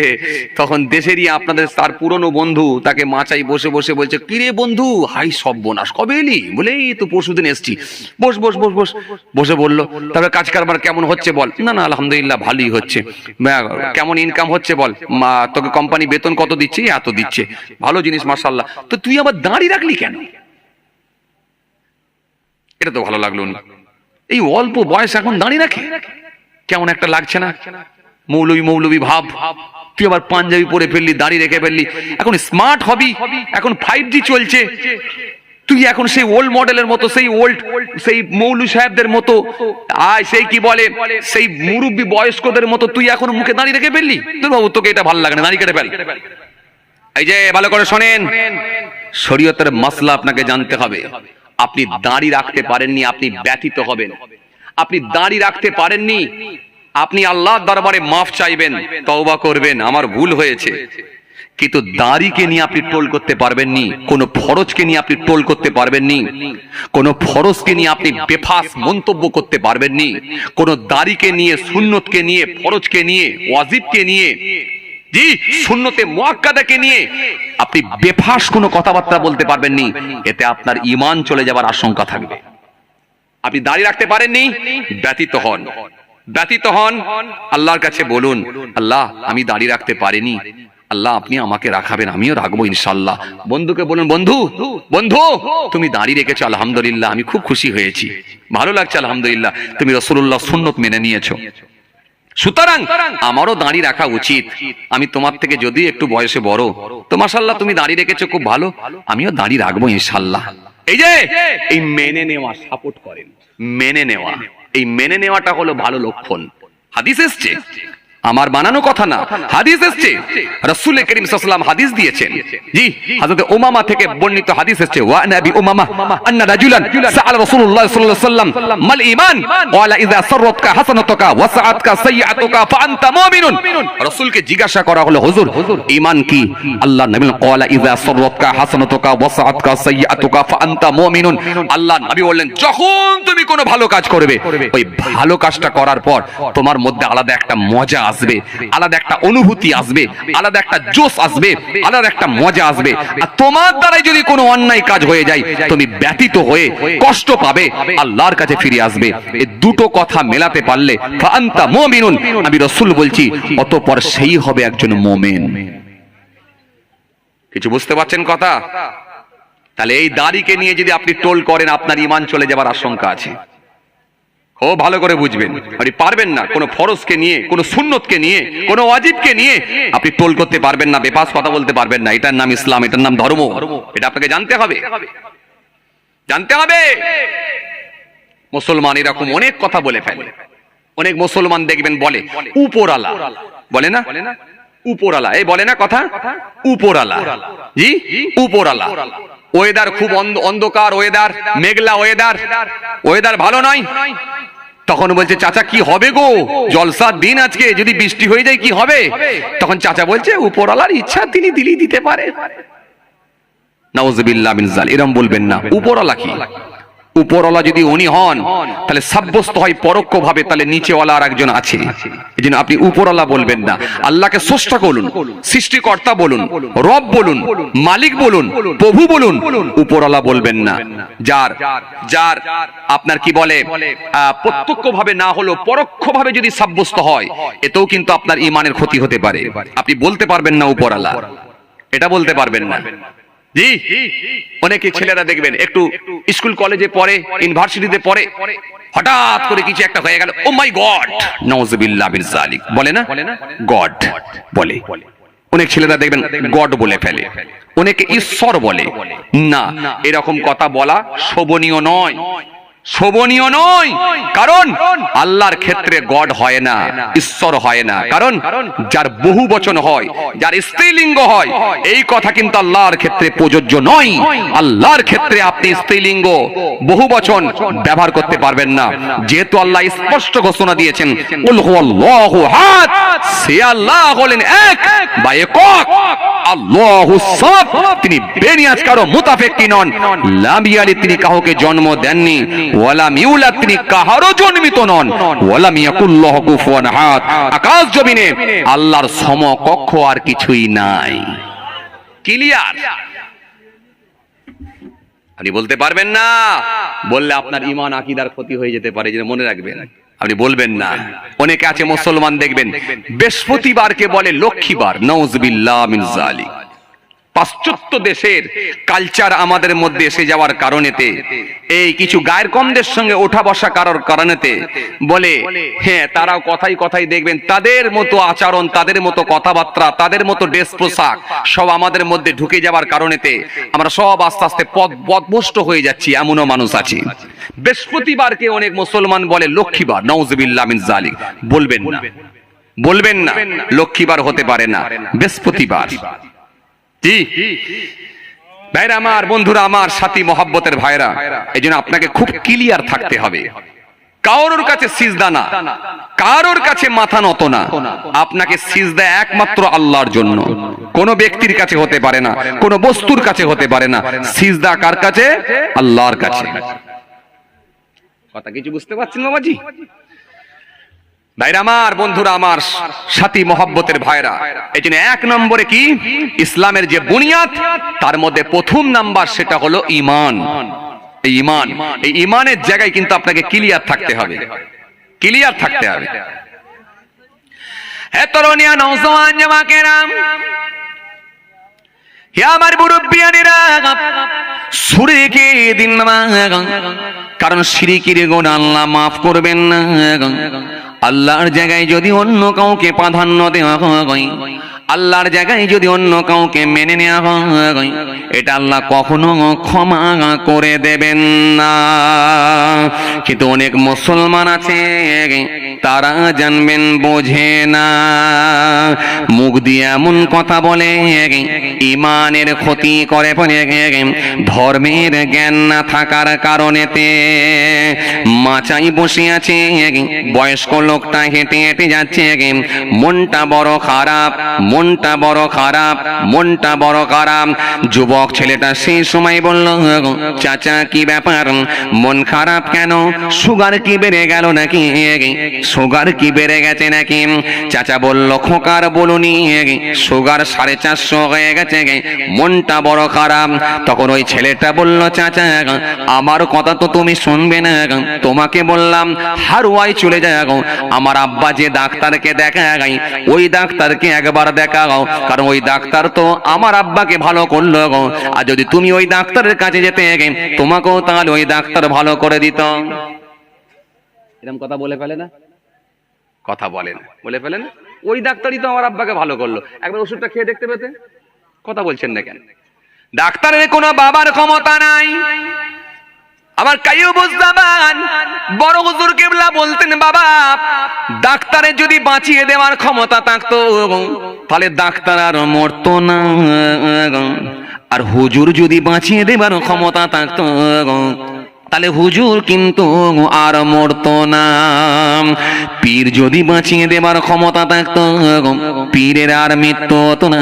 তখন দেশেরই আপনাদের তার পুরনো বন্ধু তাকে মাচাই বসে বসে বলছে, কিরে বন্ধু, হাই সর্বনাশ, কবে এলি? বলে এই তো পরশুদিন এসছি। বস বস বস বস। বসে বললো, তারপরে কাজ কারবার কেমন হচ্ছে বল। না না আলহামদুলিল্লাহ ভালোই হচ্ছে। কেমন ইনকাম হচ্ছে বল। তোকে কোম্পানি বেতন কত দিচ্ছে? এত দিচ্ছে। ভালো জিনিস মাশাআল্লাহ। তো তুই আবার দাঁড়িয়ে রাখলি কেন? এটা তো ভালো লাগলো না, এই অল্প বয়স এখন দাঁড়িয়ে রাখে, কেমন একটা লাগছে না? মৌলবী মৌলবী ভাব। তুই আবার পাঞ্জাবি পরে ফেললি, দাঁড়িয়ে রেখে ফেললি। এখন স্মার্ট হবি, এখন 5G চলছে, তুই এখন সেই ওল্ড মডেলের মতো, সেই মৌলু সাহেবদের মতো, সেই কি বলে, সেই মুরব্বী বয়স্কদের মতো তুই এখন মুখে দাঁড়িয়ে রেখে ফেললি। তোর বাবু তোকে এটা ভালো লাগে না, দাঁড়িয়ে কেটে ফেল। এই যে ভালো করে শোনেন, শরীয়তের মাসলা আপনাকে জানতে হবে। আপনি দাঁড়িয়ে রাখতে পারেননি, আপনি ব্যথিত হবেন। আপনি দাঁড়িয়ে রাখতে পারেননি, আপনি আল্লাহর দরবারে মাফ চাইবেন, তওবা করবেন, আমার ভুল হয়েছে। কিন্তু দাড়িকে নিয়ে আপনি টোল করতে পারবেননি, কোন ফরজকে নিয়ে আপনি টোল করতে পারবেননি, কোন ফরজকে নিয়ে আপনি বেফাস মন্তব্য করতে পারবেননি, কোন দাড়িকে নিয়ে, সুন্নতকে নিয়ে, ফরজকে নিয়ে, ওয়াজিবকে নিয়ে, জি সুন্নতে মুআক্কাদাকে নিয়ে আপনি বেফাস কোনো কথাবার্তা বলতে পারবেননি। এতে আপনার ঈমান চলে যাবার আশঙ্কা থাকবে। আপনি দাঁড়িয়ে রাখতে পারেননি, ব্যতীত হন, ব্যতীত হন। আল্লাহর কাছে বলুন, আল্লাহ আমি দাঁড়িয়ে রাখতে পারিনি, আল্লাহ আপনি আমাকে রাখাবেন, আমিও রাখবো ইনশাআল্লাহ। বন্ধুকে বলুন, বন্ধু বন্ধু তুমি দাঁড়িয়ে রেখেছো, আলহামদুলিল্লাহ আমি খুব খুশি হয়েছি, ভালো লাগছে, আলহামদুলিল্লাহ তুমি রাসূলুল্লাহ সুন্নত মেনে নিয়েছো, সুতরাং আমারও দাঁড়িয়ে রাখা উচিত। আমি তোমার থেকে যদি একটু বয়সে বড়, তো মাশাআল্লাহ তুমি দাঁড়িয়ে রেখেছো, খুব ভালো, আমিও দাঁড়িয়ে রাখবো ইনশাআল্লাহ। এই যে এই মেনে নেওয়া, সাপোর্ট করেন, মেনে নেওয়া, এই মেনে নেওয়াটা হলো ভালো লক্ষণ। হাদিস এসছে, আমার বানানো কথা না, হাদিস এসছে, রাসূল করিম সাল্লাল্লাহু আলাইহি ওয়াসাল্লাম হাদিস দিয়েছেন। জি, হযরত উমামা থেকে বর্ণিত হাদিস এসছে, ওয়া নবী উমামা আন্না রাজুলান সাআল রাসূলুল্লাহ সাল্লাল্লাহু আলাইহি ওয়াসাল্লাম মাল ঈমান ক্বালা ইযা সাররাতকা হাসানাতুকা ওয়া সাআতকা সাইয়্যাতুকা ফা আনতা মুমিনুন। রাসূলকে জিজ্ঞাসা করা হলো, হুজুর ঈমান কি? আল্লাহর নবী ক্বালা ইযা সাররাতকা হাসানাতুকা ওয়া সাআতকা সাইয়্যাতুকা ফা আনতা মুমিনুন। আল্লাহর নবী বললেন, যখন তুমি কোনো ভালো কাজ করবে, ওই ভালো কাজটা করার পর তোমার মধ্যে আলাদা একটা মজা আসবে, আলাদা একটা অনুভূতি আসবে, আলাদা একটা জোশ আসবে, আলাদা একটা মজা আসবে। আর তোমার দ্বারাই যদি কোনো অন্যায় কাজ হয়ে যায়, তুমি ব্যথিত হয়ে কষ্ট পাবে, আল্লাহর কাছে ফিরে আসবে। এই দুটো কথা মেলাতে পারলে ফাআনতা মুমিনুন, আমি রাসূল বলছি, অতঃপর সেই হবে একজন মুমিন। কিছু বুঝতে পারছেন কথা? তাহলে এই দাড়িকে নিয়ে যদি আপনি টোল করেন, আপনার ঈমান চলে যাবার আশঙ্কা আছে। ও ভালো করে বুঝবেন, আপনি পারবেন না কোনো ফরজকে নিয়ে, কোনো সুন্নতকে নিয়ে, কোনো ওয়াজিবকে নিয়ে আপনি টোল করতে পারবেন না, বেফাস কথা বলতে পারবেন না। এটার নাম ইসলাম, এটার নাম ধর্ম, এটা আপনাকে জানতে হবে, জানতে হবে। মুসলমান এরকম অনেক কথা বলে ফেলে। অনেক মুসলমান দেখবেন বলে উপরওয়ালা, বলে না উপরওয়ালা, এই বলে না কথা, উপরওয়ালা, জি উপরওয়ালা। ওয়েদার খুব অন্ধকার ওয়েদার, মেঘলা ওয়েদার, ওয়েদার ভালো নয়, তখন বলছে চাচা কি হবে গো, জলসার দিন আজকে, যদি বৃষ্টি হয়ে যায় কি হবে? তখন চাচা বলছে উপরওয়ালার ইচ্ছা, তিনি দিলেই দিতে পারে। নাউযুবিল্লাহ মিন যালিক, এরকম বলবেন না। উপরওয়ালা কি? উপরওয়ালা যদি উনি হন, তাহলে সাব্যস্ত হয় পরোক্ষভাবে তাহলে নিচেওয়ালা আর একজন আছে। এজন্য আপনি উপরওয়ালা বলবেন না, আল্লাহকে স্রষ্টা বলুন, সৃষ্টিকর্তা বলুন, রব বলুন, মালিক বলুন, প্রভু বলুন, উপরওয়ালা বলবেন না। যার যার আপনার কি বলে প্রত্যক্ষভাবে না হলো পরোক্ষভাবে যদি সাব্যস্ত হয়, এতেও কিন্তু আপনার ঈমানের ক্ষতি হতে পারে। আপনি বলতে পারবেন না উপরওয়ালা, এটা বলতে পারবেন না। জি, অনেকে ছেলেরা দেখবেন একটু স্কুল কলেজে পড়ে, ইউনিভার্সিটিতে পড়ে, হঠাৎ করে কিছু একটা হয়ে গেল, ও মাই গড, নাউযুবিল্লাহ মিন যালিক, বলে না গড বলে। অনেক ছেলেরা দেখবেন গড বলে ফেলে, অনেকে ঈশ্বর বলে। না, এরকম কথা বলা শোভনীয় নয়, শোভনীয় নয়। কারণ আল্লাহর ক্ষেত্রে গড হয় না, ঈশ্বর হয় না। কারণ যার বহু বচন হয়, যার স্ত্রীলিঙ্গ হয়, এই কথা কিন্তু আল্লাহর ক্ষেত্রে প্রযোজ্য নয়। আল্লাহর ক্ষেত্রে আপনি স্ত্রীলিঙ্গ বহু বচন ব্যবহার করতে পারবেন না, যেহেতু আল্লাহ স্পষ্ট ঘোষণা দিয়েছেন কুল হুয়াল্লাহু আহাদ, সে আল্লাহ হলেন এক বা একক, আল্লাহুস সামাদ, তিনি বেনিয়াজ কারো মুতাফেক্কি নন, লাম ইয়ালিদ, তিনি কাউকে জন্ম দেননি, ওয়ালাম ইউলাদ, তিনি কাহারও জন্মিত নন, ওয়ালাম ইয়াকুল লাহু কুফুয়ান আহাদ, আকাশ জমিনে আল্লাহর সমকক্ষ আর কিছুই নাই। ক্লিয়ার? আপনি বলতে পারবেন না, বললে আপনার ঈমান আকীদার ক্ষতি হয়ে যেতে পারে, যেটা মনে রাখবেন। আপনি বলবেন না। অনেকে আছে মুসলমান দেখবেন বৃহস্পতিবারকে বলে লক্ষ্মীবার, নাউযুবিল্লাহ মিন যালিক। পাশ্চাত্য দেশের কালচার আমাদের মধ্যে এসে যাওয়ার কারণেতে, এই কিছু গায়ের কমদের সঙ্গে ওঠা বসা করার কারণেতে বলে, হ্যাঁ তারাও কথাই কথাই দেখবেন তাদের মতো আচরণ, তাদের মতো কথাবার্তা, তাদের মতো ড্রেস পোশাক সব আমাদের মধ্যে ঢুকে যাওয়ার কারণেতে আমরা সব আস্তে আস্তে পথভ্রষ্ট হয়ে যাচ্ছি। এমনও মানুষ আছে বৃহস্পতিবারকে অনেক মুসলমান বলে লক্ষ্মীবার, নাউযুবিল্লাহ মিন যালিক। বলবেন না, বলবেন না, লক্ষ্মীবার হতে পারে না, বৃহস্পতিবার। ভাইরা আমার, বন্ধুরা আমার, সাথী মহব্বতের ভাইরা, এই জন্য আপনাকে খুব ক্লিয়ার থাকতে হবে। কারোর কাছে সিজদা না, কারোর কাছে মাথা নত না। আপনাকে সিজদা একমাত্র আল্লাহর জন্য, কোন ব্যক্তির কাছে হতে পারে না, কোন বস্তুর কাছে হতে পারে না। সিজদা কার কাছে? আল্লাহর কাছে। কথা কিছু বুঝতে পারছেন বাবাজি? ভাইরা আমার, বন্ধুরা আমার, সাথী মহব্বতের ভাইরা, এই জন্য এক নম্বরে কি ইসলামের যে বুনিয়াদ, তার মধ্যে প্রথম নাম্বার সেটা হলো ঈমান। এই ঈমান, এই ঈমানের জায়গায় কিন্তু আপনাকে ক্লিয়ার থাকতে হবে, ক্লিয়ার থাকতে হবে। হে তরুণিয়া নওজওয়ান জামাকেরা, হে আমার মুরব্বিয়ানেরা, শিরকে দিন না, কারণ শিরকের গুনাহ আল্লাহ মাফ করবেন না। আল্লাহর জায়গায় যদি অন্য কাউকে প্রাধান্য দেওয়া হয়, আল্লাহর জায়গায় যদি অন্য কাউকে মেনে নেওয়া হয়, এটা আল্লাহ কখনো ক্ষমা করে দেবেন না। কিন্তু অনেক মুসলমান আছে, তারা জানবেন বোঝে না, মুখ দিয়ে এমন কথা বলে ঈমানের ক্ষতি করে পড়ে, ধর্মের জ্ঞান না থাকার কারণেতে। মাচাই বসে আছে, বয়স্ক লোকটা হেঁটে হেঁটে যাচ্ছে, মনটা বড় খারাপ, মনটা বড় খারাপ, মনটা বড় খারাপ। যুবক ছেলেটা সেই সময় বলল, চাচা কি ব্যাপার, মন খারাপ কেন? সুগার কি বেড়ে গেল নাকি? সুগার কি বেড়ে গেছে নাকি? চাচা বলল, খোকার বলুনি, সুগার 450 হয়ে গেছে, মনটা বড় খারাপ। তখন ওই ছেলেটা বলল, চাচা আমার কথা তো তুমি শুনবে না, তোমাকে বললাম হারুয়ায় চলে যাও, আমার আব্বা যে ডাক্তারকে দেখায় ওই ডাক্তারকে একবার দেখাও, কারণ ওই ডাক্তার তো আমার আব্বাকে ভালো করলো। আর যদি তুমি ওই ডাক্তারের কাছে যেতে তোমাকেও তাহলে ওই ডাক্তার ভালো করে দিত। এরকম কথা বলে ফেলে না? কথা বলেন, বলে ফেলেন, ওই ডাক্তারই তো আমার আব্বাকে ভালো করলো, একবার ওষুধটা খেয়ে দেখতে পেতে। কথা বলছেন না কেন? ডাক্তারের কোনো বাবার ক্ষমতা নাই। আমার কাইয়ুবুজ্জামান বড় হুজুর কেবলা বলতেন, বাবা ডাক্তারের যদি বাঁচিয়ে দেওয়ার ক্ষমতা থাকতো তাহলে ডাক্তার আর মরতো না, আর হুজুর যদি বাঁচিয়ে দেওয়ার ক্ষমতা থাকতো তাহলে হুজুর কিন্তু আর মরতো না। পীর যদি বাঁচিয়ে দেবার ক্ষমতা থাকতো পীরের আর মৃত্যু হতো না।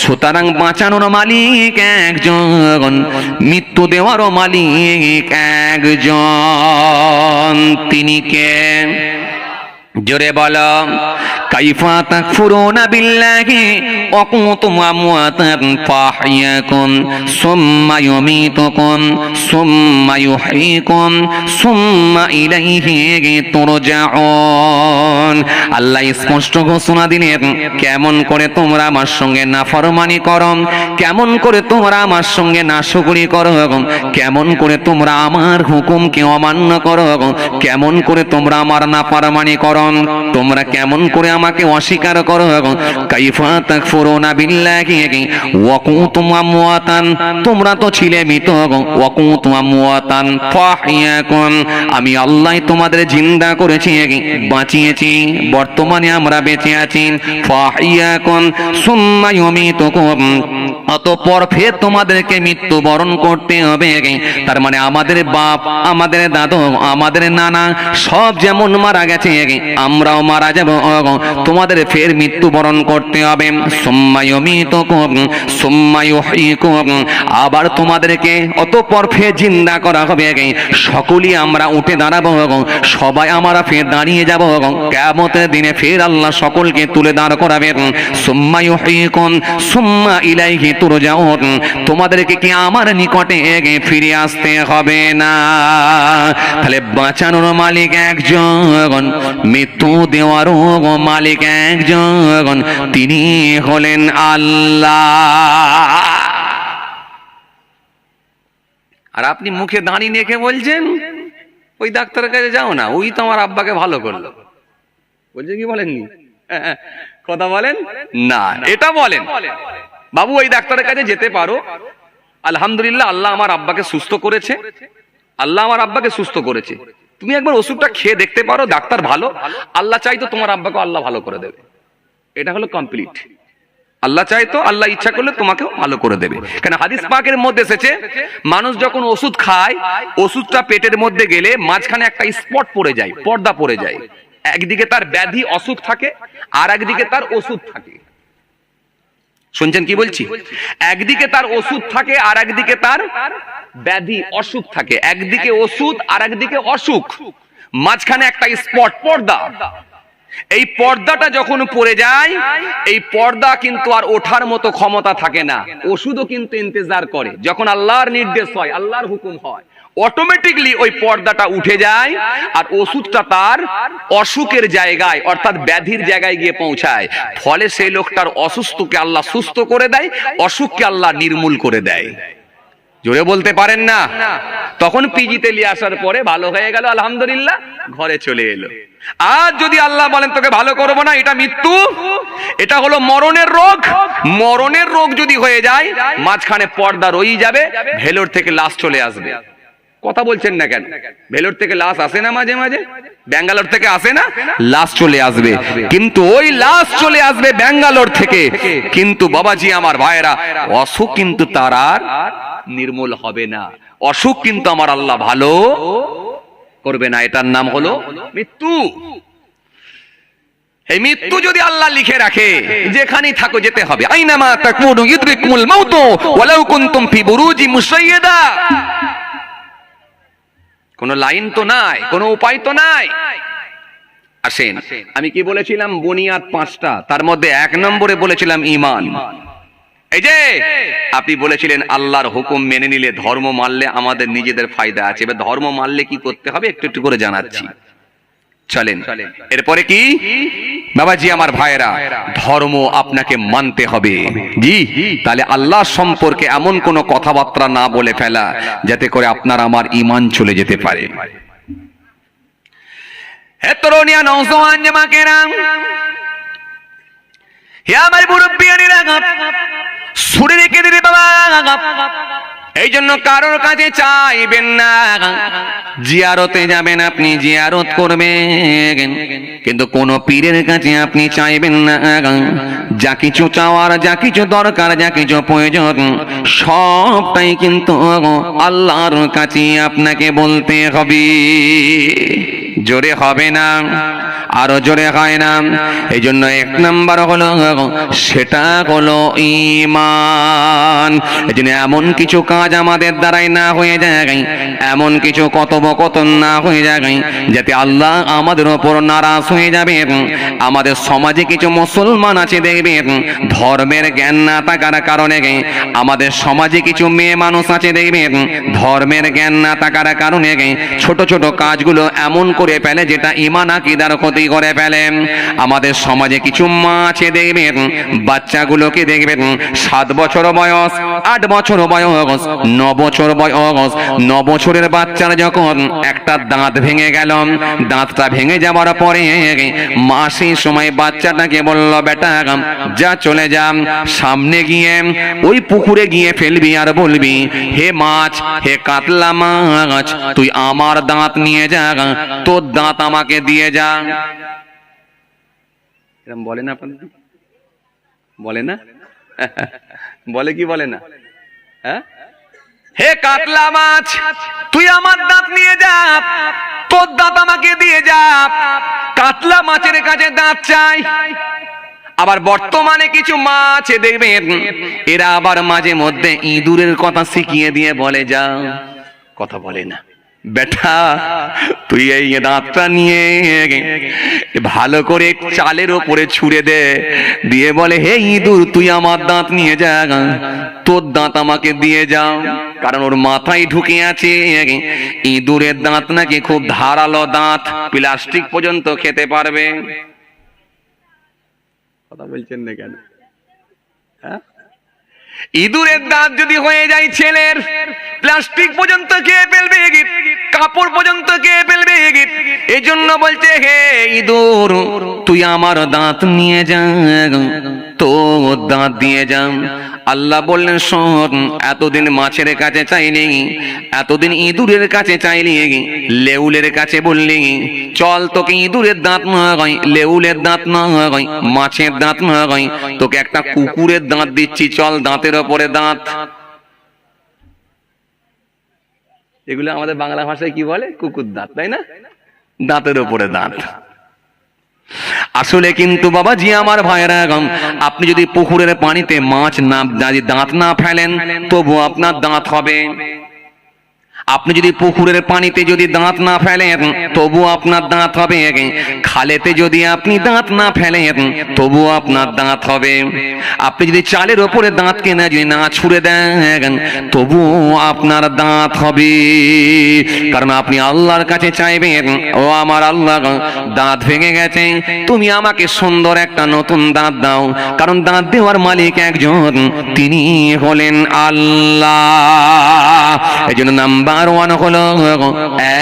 সুতরাং বাঁচানোর মালিক একজন, মৃত্যু দেওয়ারও মালিক একজন। তিনি কে? জোরে বলো। কাইফা তাকফুরুনা বিল্লাহি ওয়া কুনতুম আমওয়াতান ফাহইয়াকুম সুম্মা ইউমীতুকুম সুম্মা ইউহয়ীকুম সুম্মা ইলাইহি তুরজাউন। আল্লাহ স্পষ্ট ঘোষণা দিলেন, কেমন করে তোমরা আমার সঙ্গে নাফরমানি করো, কেমন করে তোমরা আমার সঙ্গে নাশকরি করো, কেমন করে তোমরা আমার হুকুমকে অমান্য করো, কেমন করে তোমরা আমার নাফরমানি করো, তোমরা কেমন করে আমাকে অস্বীকার করো, কাইফা তাকফুরুনা বিল্লাহি ওয়া কুনতুম আমওয়াতান, তোমরা তো ছিলে মৃত, ওয়া কুনতুম আমওয়াতান ফাহিয়াকুম, আমি আল্লাহ তোমাদের জিন্দা করেছি, বাঁচিয়েছি, বর্তমানে আমরা বেঁচে আছি। ফাহিয়াকুম সুম্মা ইউমিতুকুম, অতঃপর ফের তোমাদেরকে মৃত্যুবরণ করতে হবে। তার মানে আমাদের বাপ, আমাদের দাদু, আমাদের নানা সব যেমন মারা গেছে আমরাও মারা যাব, তোমাদের ফের মৃত্যুবরণ করতে হবে। সুম্মা ইউমিতুকুম সুম্মা ইউহয়িকুম, আবার তোমাদেরকে অতঃপর ফের জিন্দা করা হবে, সকলেই আমরা উঠে দাঁড়াবো, সবাই আমরা ফের দাঁড়িয়ে যাব, কিয়ামতের দিনে ফের আল্লাহ সকলকে তুলে দাঁড় করাবেন। সুম্মা ইউহয়িকুম সুম্মা ইলাইহি তুরজাউন, তোমাদেরকে কি আমার নিকটে ফিরে আসতে হবে না? তাহলে বাঁচানোর মালিক একজন, মৃত্যু দেওয়ারও মালিক একজন, তিনি হলেন আল্লাহ। আর আপনি মুখে দাঁড়িয়ে রেখে বলছেন ওই ডাক্তারের কাছে যাও না, ওই তো আমার আব্বাকে ভালো করলো, বলছেন কি বলেননি? কথা বলেন না, এটা বলেন বাবু ওই ডাক্তারের কাছে যেতে পারো, আলহামদুলিল্লাহ আল্লাহ আমার আব্বাকে সুস্থ করেছে, আল্লাহ আমার আব্বাকে সুস্থ করেছে, তুমি একবার ওষুধটা খেয়ে দেখতে পারো, ডাক্তার ভালো, আল্লাহ চাইতো তোমার আব্বাকে আল্লাহ ভালো করে দেবে, এটা হলো কমপ্লিট। আল্লাহ চাইতো, আল্লাহ ইচ্ছা করলে তোমাকেও ভালো করে দেবে। কেন হাদিস পাকের মধ্যে এসেছে মানুষ যখন ওষুধ খায়, ওষুধটা পেটের মধ্যে গেলে মাঝখানে একটা স্পট পড়ে যায়, পর্দা পড়ে যায়, একদিকে তার ব্যাধি অসুখ থাকে আর একদিকে তার ওষুধ থাকে। শুনছেন কি বলছি? একদিকে তার ওষুধ থাকে আর একদিকে তার ব্যাধি অসুখ থাকে, একদিকে ওষুধ আর একদিকে অসুখ, মাঝখানে একটা স্পট পর্দা। এই পর্দাটা যখন পড়ে যায়, এই পর্দা কিন্তু আর ওঠার মতো ক্ষমতা থাকে না, ওষুধও কিন্তু ইন্তজার করে, যখন আল্লাহর নির্দেশ হয়, আল্লাহর হুকুম হয়, অটোমেটিকলি ওই পর্দাটা উঠে যায় আর ওষুধটা তার অসুখের জায়গায় অর্থাৎ ব্যাধির জায়গায় গিয়ে পৌঁছায়। ফলে সেই লোকটার অসুস্থকে আল্লাহ সুস্থ করে দেয়, অসুখকে আল্লাহ নির্মূল করে দেয়। জোরে বলতে পারেন না? তখন পিজিতে নিয়ে আসার পরে ভালো হয়ে গেল, আলহামদুলিল্লাহ, ঘরে চলে এলো। আর যদি আল্লাহ বলেন তোকে ভালো করবো না, এটা মৃত্যু, এটা হলো মরণের রোগ। মরণের রোগ যদি হয়ে যায়, মাঝখানে পর্দা রয়ে যাবে, ভেলোর থেকে লাশ চলে আসবে। কথা বলছেন না কেন? ভেলোর থেকে লাশ আসে না মাঝে মাঝে, ব্যাঙ্গালোর থেকে আসে না, লাশ চলে আসবে। কিন্তু ওই লাশ চলে আসবে ব্যাঙ্গালোর থেকে, কিন্তু বাবাজি আমার ভাইরা, অসুখ কিন্তু তার আর নির্মূল হবে না, অসুখ কিন্তু আমার আল্লাহ ভালো করবে না। এটার নাম হলো মৃত্যু। এই মৃত্যু যদি আল্লাহ লিখে রাখে, যেখানেই থাকো যেতে হবে, আইনামা তাকুনু ইউদরিকুমুল মাউত ওয়ালাউ কুনতুম ফি বুরুজি মুশাইয়াদা। কোনো লাইন তো নাই, কোনো উপায় তো নাই। আসেন, আমি কি বলেছিলাম? বুনিয়াদ 5টা, তার মধ্যে 1 নম্বরে বলেছিলাম ঈমান। এই যে আপনি বলেছিলেন আল্লাহর হুকুম মেনে নিলে, ধর্ম মানলে আমাদের নিজেদের ফায়দা আছে। এবার ধর্ম মানলে কি করতে হবে একটু একটু করে জানাচ্ছি, চলেন। এরপরে কি বাবাজি আমার ভাইরা, ধর্ম আপনাকে মানতে হবে। জি, তাহলে আল্লাহ সম্পর্কে এমন কোন কথাবার্তা না বলে ফেলা যাতে করে আপনার আমার ঈমান চলে যেতে পারে। হে তরুণিয়া নওজওয়ান জামাকেরা, হে আমার মুরব্বিয়ানেরা, শুনে রেখে দিবে বাবা, এই জন্য কারোর কাছে চাইবেন না। জিয়ারতে যাবেন, আপনি জিয়ারত করবেন, কিন্তু কোন পীরের কাছে আপনি চাইবেন না। যা কিছু চাওয়ার, যা কিছু দরকার, যা কিছু প্রয়োজন, সবটাই কিন্তু আল্লাহর কাছে আপনাকে বলতে হবে। জোরে হবে না, আরো জোরে হয় না। এই জন্য 1 নাম্বার হলো, সেটা হলো ঈমান। এই জন্য এমন কিছু কাজ আমাদের দ্বারাই না হয়ে যায়, এমন কিছু কথোপকথন না হয়ে যায় যাতে আল্লাহ আমাদের উপর নারাজ হয়ে যাবে। আমাদের সমাজে কিছু মুসলমান আছে, দেখবে ধর্মের জ্ঞান না থাকার কারণে, আমাদের সমাজে কিছু মেয়ে মানুষ আছে, দেখবে ধর্মের জ্ঞান না থাকার কারণে ছোট ছোট কাজগুলো এমন করে ফেলে যেটা ঈমান আকীদার ক্ষতি ক্ষতি করে ফেলে। আমাদের সমাজে কিছু মা আছে দেখবেন, বাচ্চাগুলোকে দেখবেন 7 বছর বয়স, 8 বছর বয়স, 9 বছর বয়স, 9 বছরের বাচ্চার যখন একটা দাঁত ভেঙে গেল, দাঁতটা ভেঙে যাওয়ার পরে মা সেই সময় বাচ্চাটাকে বলল, বেটা যা চলে যা, সামনে গিয়ে ওই পুকুরে গিয়ে ফেলবি আর বলবি, হে মাছ, হে কাতলা মাছ, তুই আমার দাঁত নিয়ে যা, তোর দাঁত আমাকে দিয়ে যা। এরকম বলে না আপনাদের? বলে না? বলে কি বলে না? হ্যাঁ, হে কাতলা মাছ, তুই আমার দাঁত নিয়ে যা, তোর দাঁত আমাকে দিয়ে যা। কাতলা মাছের কাছে দাঁত চাই। আবার বর্তমানে কিছু মাছ দেখবেন, এরা আবার মাঝে মধ্যে ইঁদুরের কথা শিখিয়ে দিয়ে বলে, যা। কথা বলে না, বেটা তুই এই দাঁতটা নিয়ে ভালো করে চালের ওপরে ছুঁড়ে দে, দিয়ে বলে, হে ইঁদুর, তুই আমার দাঁত নিয়ে যা, তোর দাঁত আমাকে দিয়ে যা। কারণ ওর মাথায় ঢুকে আছে ইঁদুরের দাঁত নাকি খুব ধারালো দাঁত, প্লাস্টিক পর্যন্ত খেতে পারবে। কথা বলছেন না কেন? হ্যাঁ, ইঁদুরের দাঁত যদি হয়ে যায় ছেলের, প্লাস্টিক পর্যন্ত খেয়ে ফেলবে, কাপড় পর্যন্ত খেয়ে ফেলবে। এই জন্য বলছে, হে ইঁদুর, তুই আমার দাঁত নিয়ে যা, তোর দাঁত দিয়ে যা। আল্লাহ বললেন, শোন, এতদিন মাছের কাছে চাইলি, এতদিন ইঁদুরের কাছে চাইলি, লেউলের কাছে বললি, চল তোকে ইঁদুরের দাঁত না হয়, লেউলের দাঁত না হয়, মাছের দাঁত না হয়, তোকে একটা কুকুরের দাঁত দিচ্ছি, চল, দাঁতের ওপরে দাঁত। এগুলো আমাদের বাংলা ভাষায় কি বলে? কুকুর দাঁত, তাই না? দাঁতের ওপরে দাঁত। আসলে কিন্তু বাবাজি আমার ভাইরা, আপনি যদি পুকুরের পানিতে মাছ না, দাঁত না ফেলেন, তবু আপনার দাঁত হবে। আপনি যদি পুকুরের পানিতে যদি দাঁত না ফেলেন, তবু আপনার দাঁত হবে। খালেতে যদি আপনি দাঁত না ফেলেন, তবু আপনার দাঁত হবে। আপনি যদি চালের ওপরে দাঁতকে না যদি না ছুঁড়ে দেন, তবু আপনার দাঁত হবে। কারণ আপনি আল্লাহর কাছে চাইবেন, ও আমার আল্লাহ, দাঁত ভেঙে গেছে, তুমি আমাকে সুন্দর একটা নতুন দাঁত দাও। কারণ দাঁত দেওয়ার মালিক একজন, তিনি হলেন আল্লাহ। এই জন্য নাম্বার 1 হলো,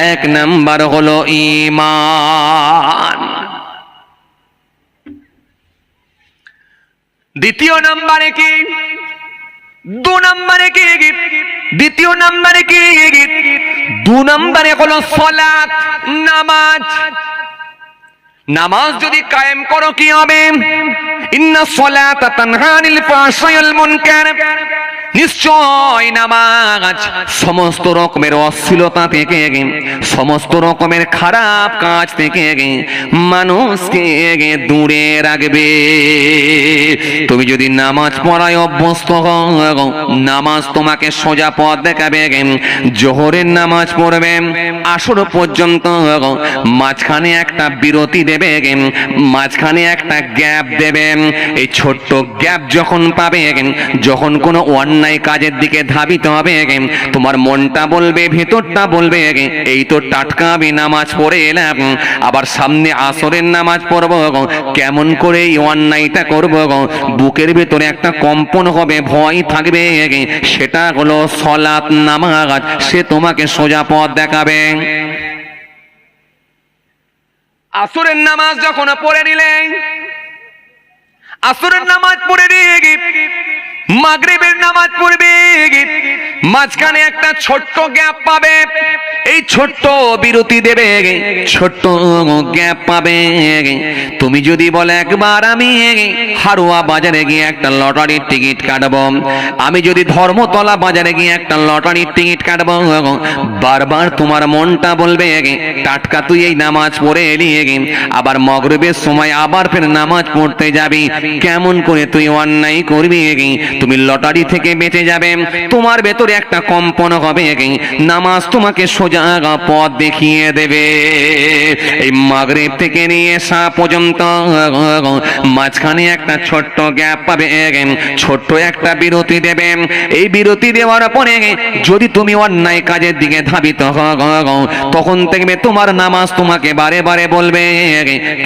1 নাম্বার হলো ঈমান। দ্বিতীয় নাম্বারে কি? 2 নাম্বারে কি? দ্বিতীয় নাম্বারে কি? 2 নাম্বারে হলো সালাত, নামাজ। নামাজ যদি কায়েম করো কি হবে? ইন্নাস সালাতা তানহা আনিল ফাহশাই ওয়াল মুনকার। নিশ্চয় নামাজ সমস্ত রকমের অশ্লীলতা থেকে, সমস্ত রকমের খারাপ কাজ থেকে মানুষকে দূরে রাখবে। তুমি যদি নামাজ পড়ায় অভ্যস্ত হও, নামাজ তোমাকে সোজা পথ দেখাবে। জোহরের নামাজ পড়বে, আসর পর্যন্ত মাঝখানে একটা বিরতি দেবে, মাঝখানে একটা গ্যাপ দেবে। এই ছোট্ট গ্যাপ যখন পাবে, যখন কোনো অন্যায় কাজের দিকে ধাবিত হবে, তোমার মনটা বলবে, ভেতরটা বলবে, এই তো টাটকা আমি নামাজ পড়ে এলাম, আবার সামনে আসরের নামাজ পড়ব, কেমন করে এই অন্যায়টা করব। বুকের ভেতরে একটা কম্পন হবে, ভয় থাকবে। সেটা হলো সালাত, নামাজ। সে তোমাকে সোজা পথ দেখাবে। আসরের নামাজ যখন পড়ে নিলেন, আসরের নামাজ পড়ে নিয়ে মাগরিবের নামাজ পড়বে, মাঝখানে একটা ছোট্ট গ্যাপ পাবে। এই ছোট্ট বিরতি দেবে, ছোট্ট গ্যাপ পাবে। তুমি যদি বলে, একবার আমি হারুয়া বাজারে গিয়ে একটা লটারির টিকিট কাটবো, আমি যদি ধর্মতলা বাজারে গিয়ে একটা লটারির টিকিট কাটবো, বারবার তোমার মনটা বলবে, টাটকা তুই এই নামাজ পড়ে এলি, আবার মাগরিবের সময় আবার ফের নামাজ পড়তে যাবি, কেমন করে তুই অন্যায় করবি? তুমি লটারি থেকে বেঁচে যাবে, তোমার ভেতরে একটা কম্পন হবে, নামাজ তোমাকে সোজা পথ দেখিয়ে দেবে। এই মাগরিব থেকে নিয়ে এশা পর্যন্ত মাঝখানে একটা ছোট্ট গ্যাপ পাবে, ছোট্ট একটা বিরতি দেবে। এই বিরতি দেওয়ার পরে যদি তুমি অন্যায় কাজের দিকে ধাবিত হও, তখন দেখবে তোমার নামাজ তোমাকে বারে বারে বলবে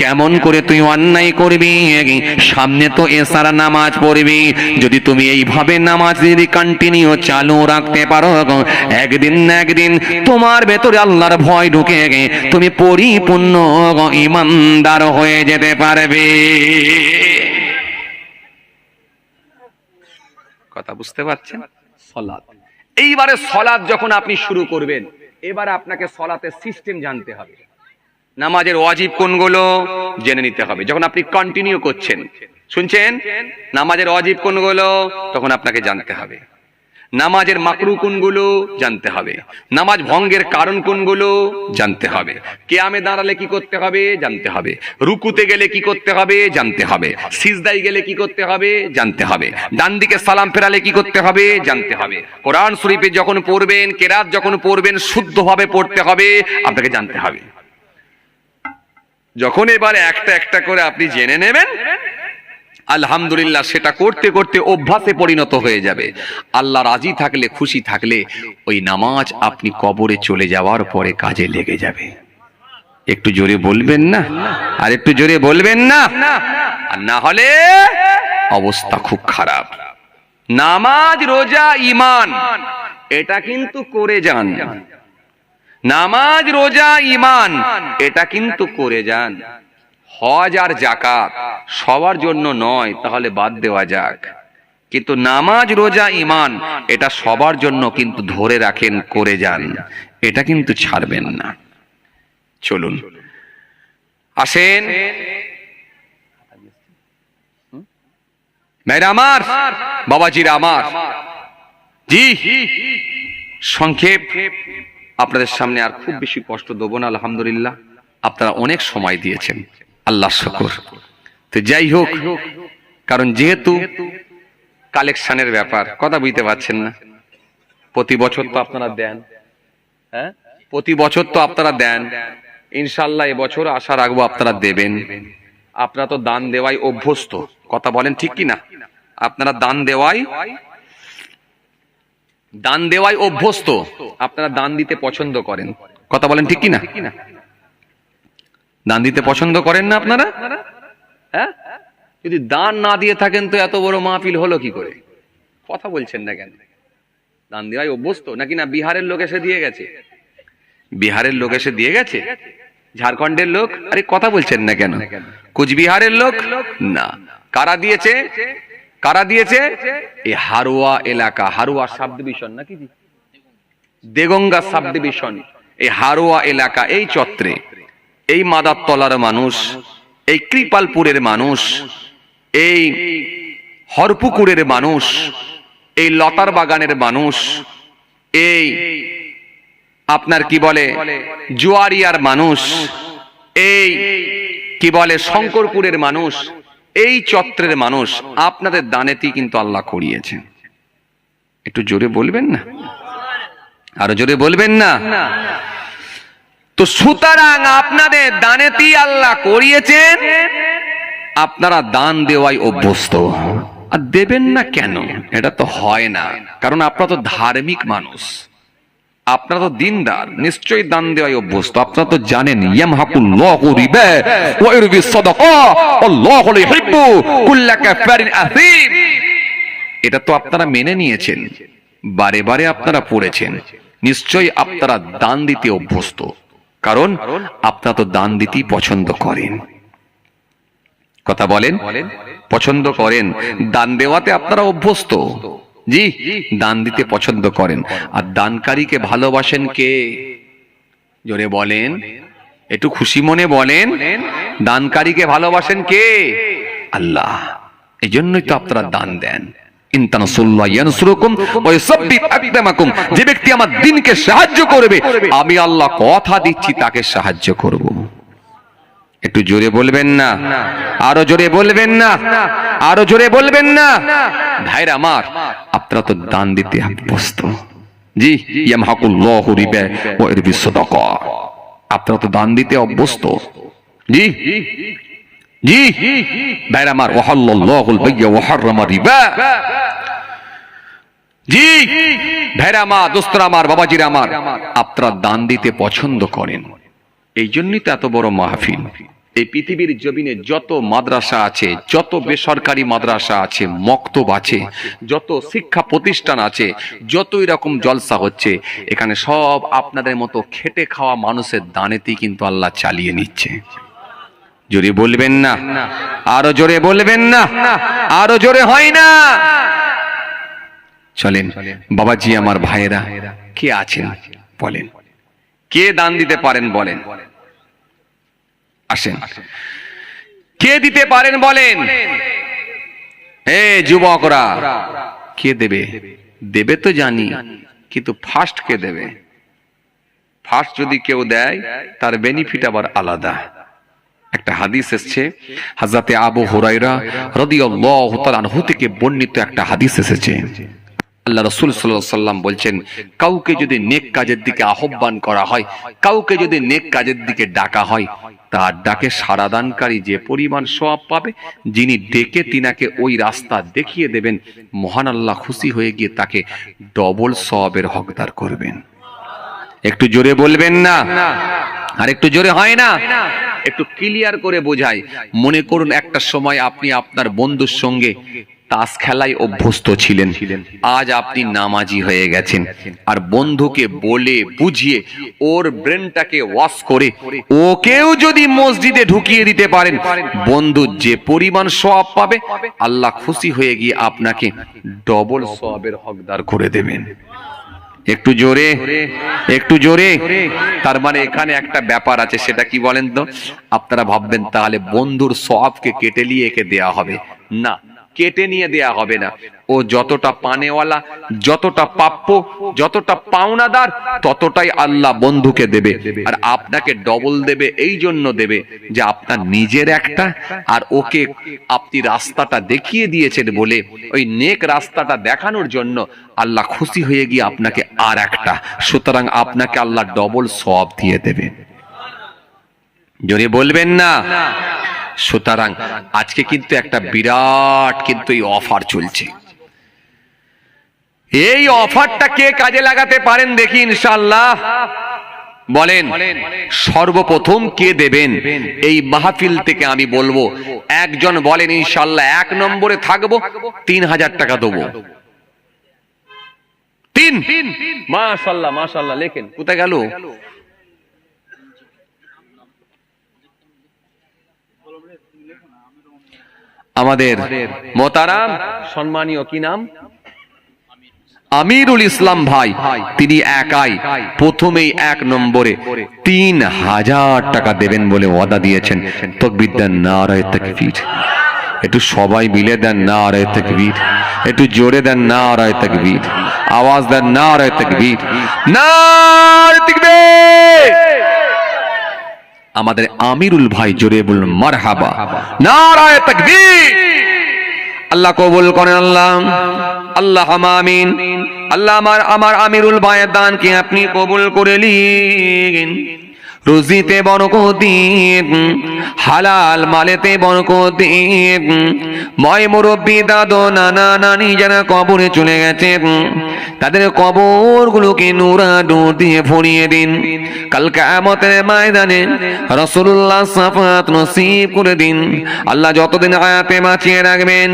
কেমন করে তুই অন্যায় করবি, সামনে তো এশার নামাজ পড়বি। যদি তুমি এইভাবে নামাজ যদি কন্টিনিউ চালু রাখতে পারো, একদিন না একদিন তোমার ভেতরে আল্লাহর ভয় ঢুকে তুমি পরিপূর্ণ ঈমানদার হয়ে যেতে পারবে। কথা বুঝতে পারছেন? সালাত, এইবারে সালাত যখন আপনি শুরু করবেন, এবারে আপনাকে সালাতের সিস্টেম জানতে হবে। নামাজের ওয়াজিব কোনগুলো জেনে নিতে হবে। যখন আপনি কন্টিনিউ করছেন, শুনছেন, নামাজের ওয়াজিব কোনগুলো তখন আপনাকে জানতে হবে। নামাজের মাকরু কোনগুলো জানতে হবে। নামাজ ভঙ্গের কারণ কোনগুলো জানতে হবে। কিয়ামে দাঁড়ালে কি করতে হবে জানতে হবে। রুকুতে গেলে কি করতে হবে জানতে হবে। সিজদায় গেলে কি করতে হবে জানতে হবে। ডান দিকে সালাম ফেরালে কি করতে হবে জানতে হবে। কোরআন শরীফে যখন পড়বেন, কেরাত যখন পড়বেন, শুদ্ধভাবে পড়তে হবে, আপনাকে জানতে হবে। যখন এবারে একটা একটা করে আপনি জেনে নেবেন, আলহামদুলিল্লাহ, সেটা করতে করতে অভ্যাসে পরিণত হয়ে যাবে। আল্লাহ রাজি থাকলে, খুশি থাকলে ওই নামাজ আপনি কবরে চলে যাওয়ার পরে কাজে লেগে যাবে। একটু জোরে বলবেন না? আর একটু জোরে বলবেন না? আর না হলে অবস্থা খুব খারাপ। নামাজ, রোজা, ঈমান, এটা কিন্তু করে যান। নামাজ, রোজা, ঈমান, এটা কিন্তু করে যান। হজ আর যাকাত সবার জন্য নয়, তাহলে বাদ দেওয়া যাক। কিন্তু নামাজ, রোজা, ঈমান এটা সবার জন্য, কিন্তু ধরে রাখেন, করে যান, এটা কিন্তু ছাড়বেন না। চলুন আসেন মেয়েরা আমার, বাবাজিরা আমার, জি সংক্ষেপ আপনাদের সামনে আর খুব বেশি কষ্ট দেবো না। আলহামদুলিল্লাহ, আপনারা অনেক সময় দিয়েছেন, আল্লাহ শুকর। তো যাই হোক, কারণ যেহেতু কালেকশনের ব্যাপার, কথা বুঝতে পারছেন না, প্রতি বছর তো আপনারা দেন, হ্যাঁ, প্রতি বছর তো আপনারা দেন। ইনশাল্লাহ এবছর আশা রাখবো আপনারা দেবেন। আপনারা তো দান দেওয়াই অভ্যস্ত, কথা বলেন ঠিক কি না? আপনারা দান দেওয়াই অভ্যস্ত, আপনারা দান দিতে পছন্দ করেন, কথা বলেন ঠিক কি না? দান দিতে পছন্দ করেন না আপনারা? হ্যাঁ, যদি দান না দিয়ে থাকেন তো এত বড় মাহফিল হলো কি করে? কথা বলছেন না কেন? দান দেওয়াই অভ্যস্ত নাকি না? বিহারের লোক এসে দিয়ে গেছে, বিহারের লোক এসে দিয়ে গেছে, ঝাড়খণ্ডের লোক, আরে কথা বলছেন না কেন? কুচবিহারের লোক না। কারা দিয়েছে? কারা দিয়েছে? এই হারোয়া এলাকা, হারোয়া সাব ডিভিশন নাকি দেগঙ্গা সাব ডিভিশন, এই হারোয়া এলাকা, এই চত্রে, এই মাদারতলার মানুষ, এই কৃপালপুরের মানুষ, এই হরপুকুরের মানুষ, এই লতার বাগানের মানুষ, এই আপনার কি বলে জুয়ারিয়ার মানুষ, এই কি বলে শঙ্করপুরের মানুষ, এই চত্রের মানুষ, আপনাদের দানেতেই কিন্তু আল্লাহ করিয়েছেন। একটু জোরে বলবেন না? আরো জোরে বলবেন না? তো সুতরাং আপনাদের দানেতেই আল্লাহ করিয়েছেন, আপনারা দান দেওয়াই অভ্যস্ত। আর দেবেন না কেন? এটা তো হয় না, কারণ আপনারা তো ধার্মিক মানুষ, আপনারা তো দিনদার, নিশ্চয়ই দান দেওয়াই অভ্যস্ত। আপনারা তো জানেন ইয়ামহাকুল্লাহু রিবা ওয়া ইউরবি সাদাকা আল্লাহু ইউহিব্বু কুল্লা কাফারিন আযীম। এটা তো আপনারা মেনে নিয়েছেন, বারে বারে আপনারা পড়েছেন, নিশ্চয়ই আপনারা দান দিতে অভ্যস্ত, কারণ আপনারা তো দান দিতেই পছন্দ করেন। কথা বলেন, পছন্দ করেন, দান দেওয়াতে আপনারা অভ্যস্ত, জি, দান দিতে পছন্দ করেন। আর দানকারীকে ভালোবাসেন কে? জোরে বলেন, একটু খুশি মনে বলেন, দানকারীকে ভালোবাসেন কে? আল্লাহ। এই জন্যই তো আপনারা দান দেন। যে ব্যক্তি আমার দ্বীনকে সাহায্য করবে, আমি আল্লাহ কথা দিচ্ছি তাকে সাহায্য করব। একটু জোরে বলবেন না, আরো জোরে বলবেন না, আরো জোরে বলবেন না। ভাইরা আমার, আপনারা তো দান দিতে অভ্যস্ত। জি, ইয়ামহাকুল্লাহু রিবা ওয়া ইরবিস সাদাকা। আপনারা তো দান দিতে অভ্যস্ত। জি জি ভাইরা আমার, ওয়াহাল্লাল্লাহুল বাইয়া ওয়া হাররামা রিবা। জি ভাইরা আমার, দোস্তরা আমার, বাবাজিরা আমার, আপনারা দান দিতে পছন্দ করেন, এই জন্যই তো এত বড় মাহফিল। এই পৃথিবীর জমিনে যত মাদ্রাসা আছে, যত বেসরকারি মাদ্রাসা আছে, মক্তব আছে, যত শিক্ষা প্রতিষ্ঠান আছে, যত এরকম জলসা হচ্ছে, এখানে সব আপনাদের মতো খেটে খাওয়া মানুষের দানেতেই কিন্তু আল্লাহ চালিয়ে নিচ্ছে। জোরে বলবেন না, আরো জোরে বলবেন না, আরো জোরে হয় না। চলেন বাবাজি আমার, ভাইয়েরা, কে আছেন বলেন, কে দান দিতে পারেন বলেন, আসেন, কে দিতে পারেন বলেন। যুবকরা, কে দেবে? দেবে তো জানি, কিন্তু ফার্স্ট কে দেবে? ফার্স্ট যদি কেউ দেয় তার বেনিফিট আবার আলাদা। একটা হাদিস এসেছে, হযরতে আবু হুরায়রা রাদিয়াল্লাহু তাআলা আনহু থেকে বর্ণিত একটা হাদিস এসেছে। আল্লাহ রাসূল সাল্লাল্লাহু আলাইহি ওয়াসাল্লাম বলছেন, কাউকে যদি নেক কাজের দিকে আহ্বান করা হয়, কাউকে যদি নেক কাজের দিকে ডাকা হয়, তার ডাকে সাড়াদানকারী যে পরিমাণ সওয়াব পাবে, যিনি ডেকে তিনাকে ওই রাস্তা দেখিয়ে দেবেন, মহান আল্লাহ খুশি হয়ে গিয়ে তাকে ডবল সওয়াবের হকদার করবেন। একটু জোরে বলবেন না, আর একটু জোরে হয় না। একটু ক্লিয়ার করে বোঝাই। মনে করুন একটা সময় আপনি আপনার বন্ধুর সঙ্গে তাস খেলায় অভ্যস্ত ছিলেন, আজ আপনি নামাজি হয়ে গেছেন, আর বন্ধুকে বলে বুঝিয়ে ওর ব্রেনটাকে ওয়াশ করে ওকেও যদি মসজিদে ঢুকিয়ে দিতে পারেন, বন্ধু যে পরিমাণ সওয়াব পাবে, আল্লাহ খুশি হয়ে গিয়ে আপনাকে ডবল সওয়াবের হকদার করে দেবেন। একটু জোরে, একটু জোরে। তার মানে এখানে একটা ব্যাপার আছে, সেটা কি বলেন তো? আপনারা ভাববেন তাহলে বন্ধুর সওয়াবকে কেটে নিয়ে একে দেয়া হবে না, কেটে নিয়ে দেয়া হবে না। ও যতটা পানেওয়ালা, যতটা প্রাপ্য, যতটা পাওনাদার, ততটাই আল্লাহ বন্ধুকে দেবে, আর আপনাকে ডবল দেবে। এই জন্য দেবে যে আপনার নিজের একটা, আর ওকে আপনি রাস্তাটা দেখিয়ে দিয়েছেন বলে ওই নেক রাস্তাটা দেখানোর জন্য আল্লাহ খুশি হয়ে গিয়ে আপনাকে আর একটা, সুতরাং আপনাকে আল্লাহ ডবল সওয়াব দিয়ে দেবে। জোরে বলবেন না। সুতরাং আজকে কিন্তু একটা বিরাট কিন্তু এই অফার চলছে। এই অফারটা কে কাজে লাগাতে পারেন দেখি ইনশাআল্লাহ বলেন। সর্বপ্রথম কে দেবেন এই মাহফিল থেকে আমি বলবো, একজন বলেন ইনশাআল্লাহ 1 নম্বরে থাকবো, 3000 টাকা দেবো। 3, মাশাআল্লাহ মাশাআল্লাহ। লেখেন, কোথায় গেল? আমাদের মোহতারাম সম্মানীয় কি নাম, আমিরুল ইসলাম ভাই, তিনি একাই প্রথমেই 1 নম্বরে 3000 টাকা দেবেন বলে ওয়াদা দিয়েছেন। তাকবীর দেন, নারায়ে তাকবীর। একটু সবাই মিলে দেন নারায়ে তাকবীর, একটু জোরে দেন নারায়ে তাকবীর, আওয়াজ দেন নারায়ে তাকবীর, নারায়ে তাকবীর। আমাদের আমিরুল ভাই জোরে বলুন মারহাবা, নারায়ে তাকবীর। আল্লাহ কবুল করেন, আল্লাহ আল্লাহ আমিন। আল্লাহ আমার আমিরুল ভাইয়ের দানকে আপনি কবুল করে নিন। রুজিতে বরকত দিন, হালাল মালেতে বরকত দিন। ময় মুরব্বী, দাদু, নানা নানি যারা কবরে চলে গেছে, তাদের কবরগুলোকে নূর দিয়ে ভরিয়ে দিন। কাল কিয়ামতের ময়দানে রাসূলুল্লাহ শাফাত নসিব করে দিন। আল্লাহ যতদিন হায়াতে বাঁচিয়ে রাখবেন,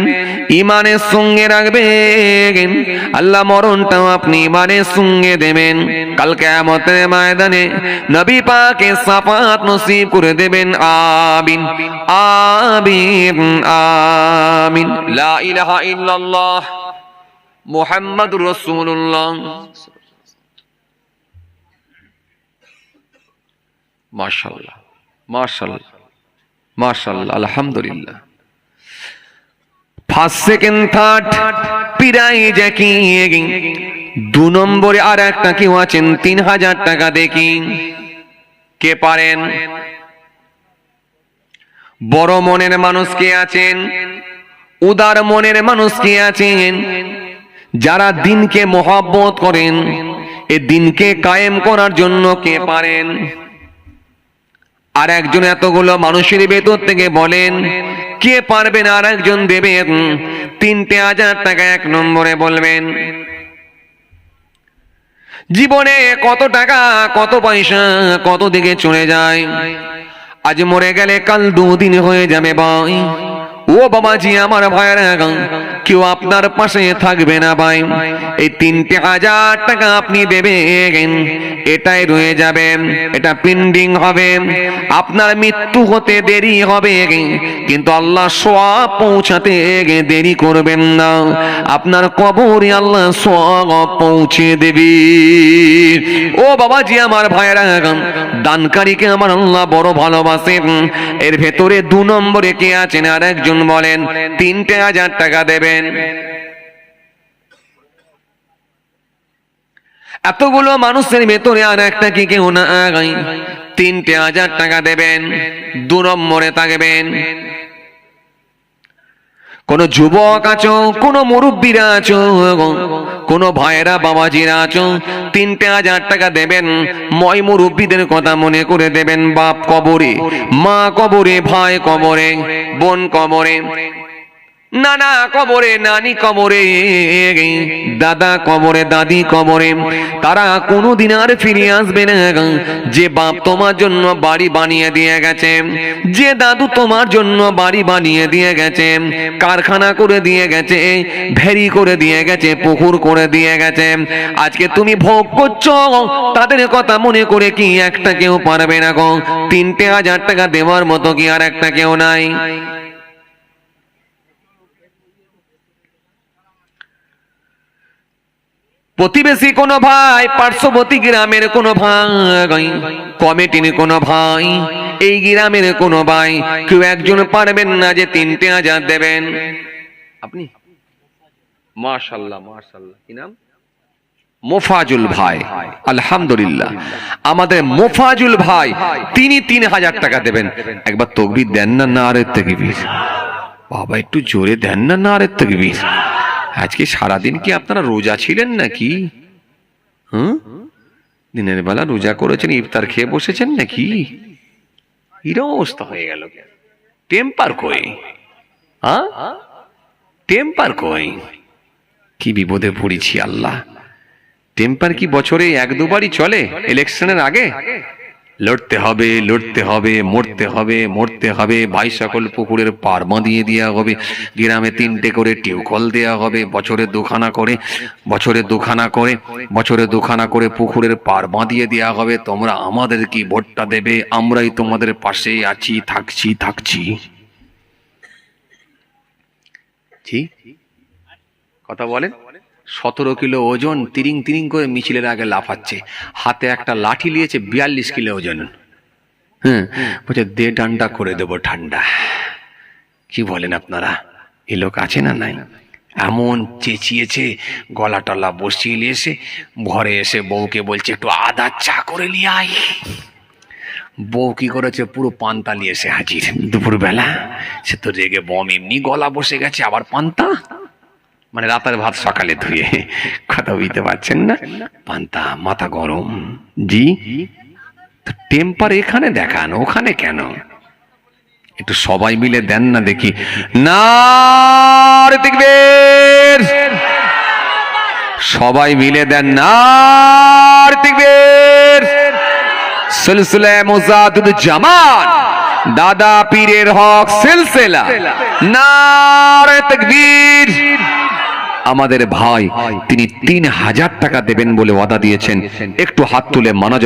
ঈমানের সঙ্গে রাখবেন, আল্লাহ মরণটাও আপনি ঈমানের সঙ্গে দেবেন। কাল কিয়ামতের ময়দানে নবী পাক শাফাত নসিব করে দেবেন। আমিন আমিন আমিন। লা ইলাহা ইল্লাল্লাহ মুহাম্মাদুর রাসূলুল্লাহ। মাশাআল্লাহ মাশাআল্লাহ মাশাআল্লাহ, আলহামদুলিল্লাহ। ফার্স্ট সেকেন্ড থার্ড প্রাইজ কি 2 নম্বরে আর একটা কেউ আছেন 3000 টাকা দেখি কে পারেন? বড় মনের মানুষ কে আছেন? উদার মনের মানুষ কে আছেন? যারা দিনকে মহব্বত করেন, এ দিনকে কায়েম করার জন্য কে পারেন? আর একজন এতগুলো মানুষের ভেতর থেকে বলেন কে পারবেন? আর একজন দেবেন 3,000 টাকা, 1 নম্বরে বলবেন। জীবনে কত টাকা, কত পয়সা, কত দিকে চলে যায়। আজ মরে গেলে কাল 2 দিন হয়ে যাবে ভাই। ও বাবাজি, আমার ভাইরা, কেউ আপনার পাশে থাকবে না ভাই। এই 3,000 টাকা আপনি দেবেন, এটাই রয়ে যাবে, এটা পেন্ডিং হবে। আপনার মৃত্যু হতে দেরি হবে, কিন্তু আল্লাহ সওয়াব পৌঁছাতে দেরি করবেন না। আপনার কবরে আল্লাহ সওয়াব পৌঁছে দেবে। ও বাবাজি, আমার ভাইরা, দানকারীকে আমার আল্লাহ বড় ভালোবাসেন। এর ভেতরে 2 নম্বরে কে আছেন? আর একজন বলেন 3,000 টাকা দেবেন। এতগুলো মানুষের ভেতরে আর একটা কি কেউ না? 3,000 টাকা দেবেন। 2 নম্বরে থাকবেন। কোন যুবক আছো, কোন মুরব্বীরা আছো, কোন ভাইরা বাবাজিরা আছো, 3,000 টাকা দেবেন। ময় মুরব্বীদের কথা মনে করে দেবেন। বাপ কবরে, মা কবরে, ভাই কবরে, বোন কবরে, নানা কবরে, নানি কবরে, দাদা কবরে, দাদি কবরে। তারা কোনোদিন আর ফিরে আসবে না। যে বাপ তোমার জন্য বাড়ি বানিয়ে দিয়ে গেছে, যে দাদু তোমার জন্য বাড়ি বানিয়ে দিয়ে গেছে, কারখানা করে দিয়ে গেছে, ভেরি করে দিয়ে গেছে, পুকুর করে দিয়ে গেছে, আজকে তুমি ভোগ করছো, তাদের কথা মনে করে কি একটা কেউ পারবে না গো? 3,000 টাকা দেওয়ার মতো কি আর একটা কেউ নাই? প্রতিবেশী কোনো ভাই, পার্শ্ববর্তী গ্রামের কোনো ভাই, কমিটির কোনো ভাই, এই গ্রামের কোনো ভাই, কেউ একজন পারবেন না যে 3,000 দেবেন? আপনি? মাশাআল্লাহ, মাশাআল্লাহ। কি নাম? মোফাজুল ভাই। আলহামদুলিল্লাহ, আমাদের মোফাজুল ভাই, তিনি 3,000 টাকা দেবেন। একবার তাকবীর দেন না? নারে তাকবীর। বাবা, একটু জোরে দেন না? নারে তাকবীর। আজকে সারাদিন কি আপনারা রোজা ছিলেন নাকি? দিনের বেলা রোজা করেছেন, ইফতার খেয়ে বসেছেন নাকি? এরকম অবস্থা হয়ে গেল। টেম্পার কই? টেম্পার কই? কি বিপদে পড়েছি আল্লাহ। টেম্পার কি বছরে 1-2 বারই চলে? ইলেকশনের আগে লড়তে হবে, লড়তে হবে, মরতে হবে, মরতে হবে। ভাই সকল পুকুরের পার বাঁধিয়ে দেওয়া হবে। গ্রামে 3টে করে টিউবকল দেওয়া হবে। বছরে 2খানা করে, বছরে 2খানা করে, বছরে 2খানা করে পুকুরের পার বাঁধিয়ে দেওয়া হবে। তোমরা আমাদের কি ভোটটা দেবে? আমরাই তোমাদের পাশে আছি, থাকছি। কথা বলেন। 17 কিলো ওজন, তিরিং তিরিং করে মিছিলের আগে লাফাচ্ছে। হাতে একটা লাঠি নিয়েছে, 42 কিলো ওজন। বলছে দে ডান্ডা করে দেবো ঠান্ডা। কি বলেন আপনারা? এই লোক আছে না নাই? এমন চেঁচিয়েছে, গলা টলা বসিয়ে নিয়েছে। ঘরে এসে বউকে বলছে একটু আদা চা করে নিয়ে আয়। বউ কি করেছে? পুরো পান্তা নিয়ে এসে হাজির দুপুর বেলা। সে তো রেগে বম, এমনি গলা বসে গেছে, আবার পান্তা। মানে রাতের ভাত সকালে ধুয়ে। কথা বুঝতে পারছেন না? পান্তা, মাথা গরম। জি, টেম্পার এখানে দেখান, ওখানে কেন? একটু সবাই মিলে দেন না দেখি। নারে তাকবীর। সবাই মিলে দেন নারে তাকবীর। সিলসিলা মুজাদ্দিদ জামান, দাদা পীরের হক সিলসিলা, নারে তাকবীর। আমাদের ভাই, তিনি 3,000 টাকা দেবেন বলে ওয়াদা দিয়েছেন। একটু হাত তুলে মানা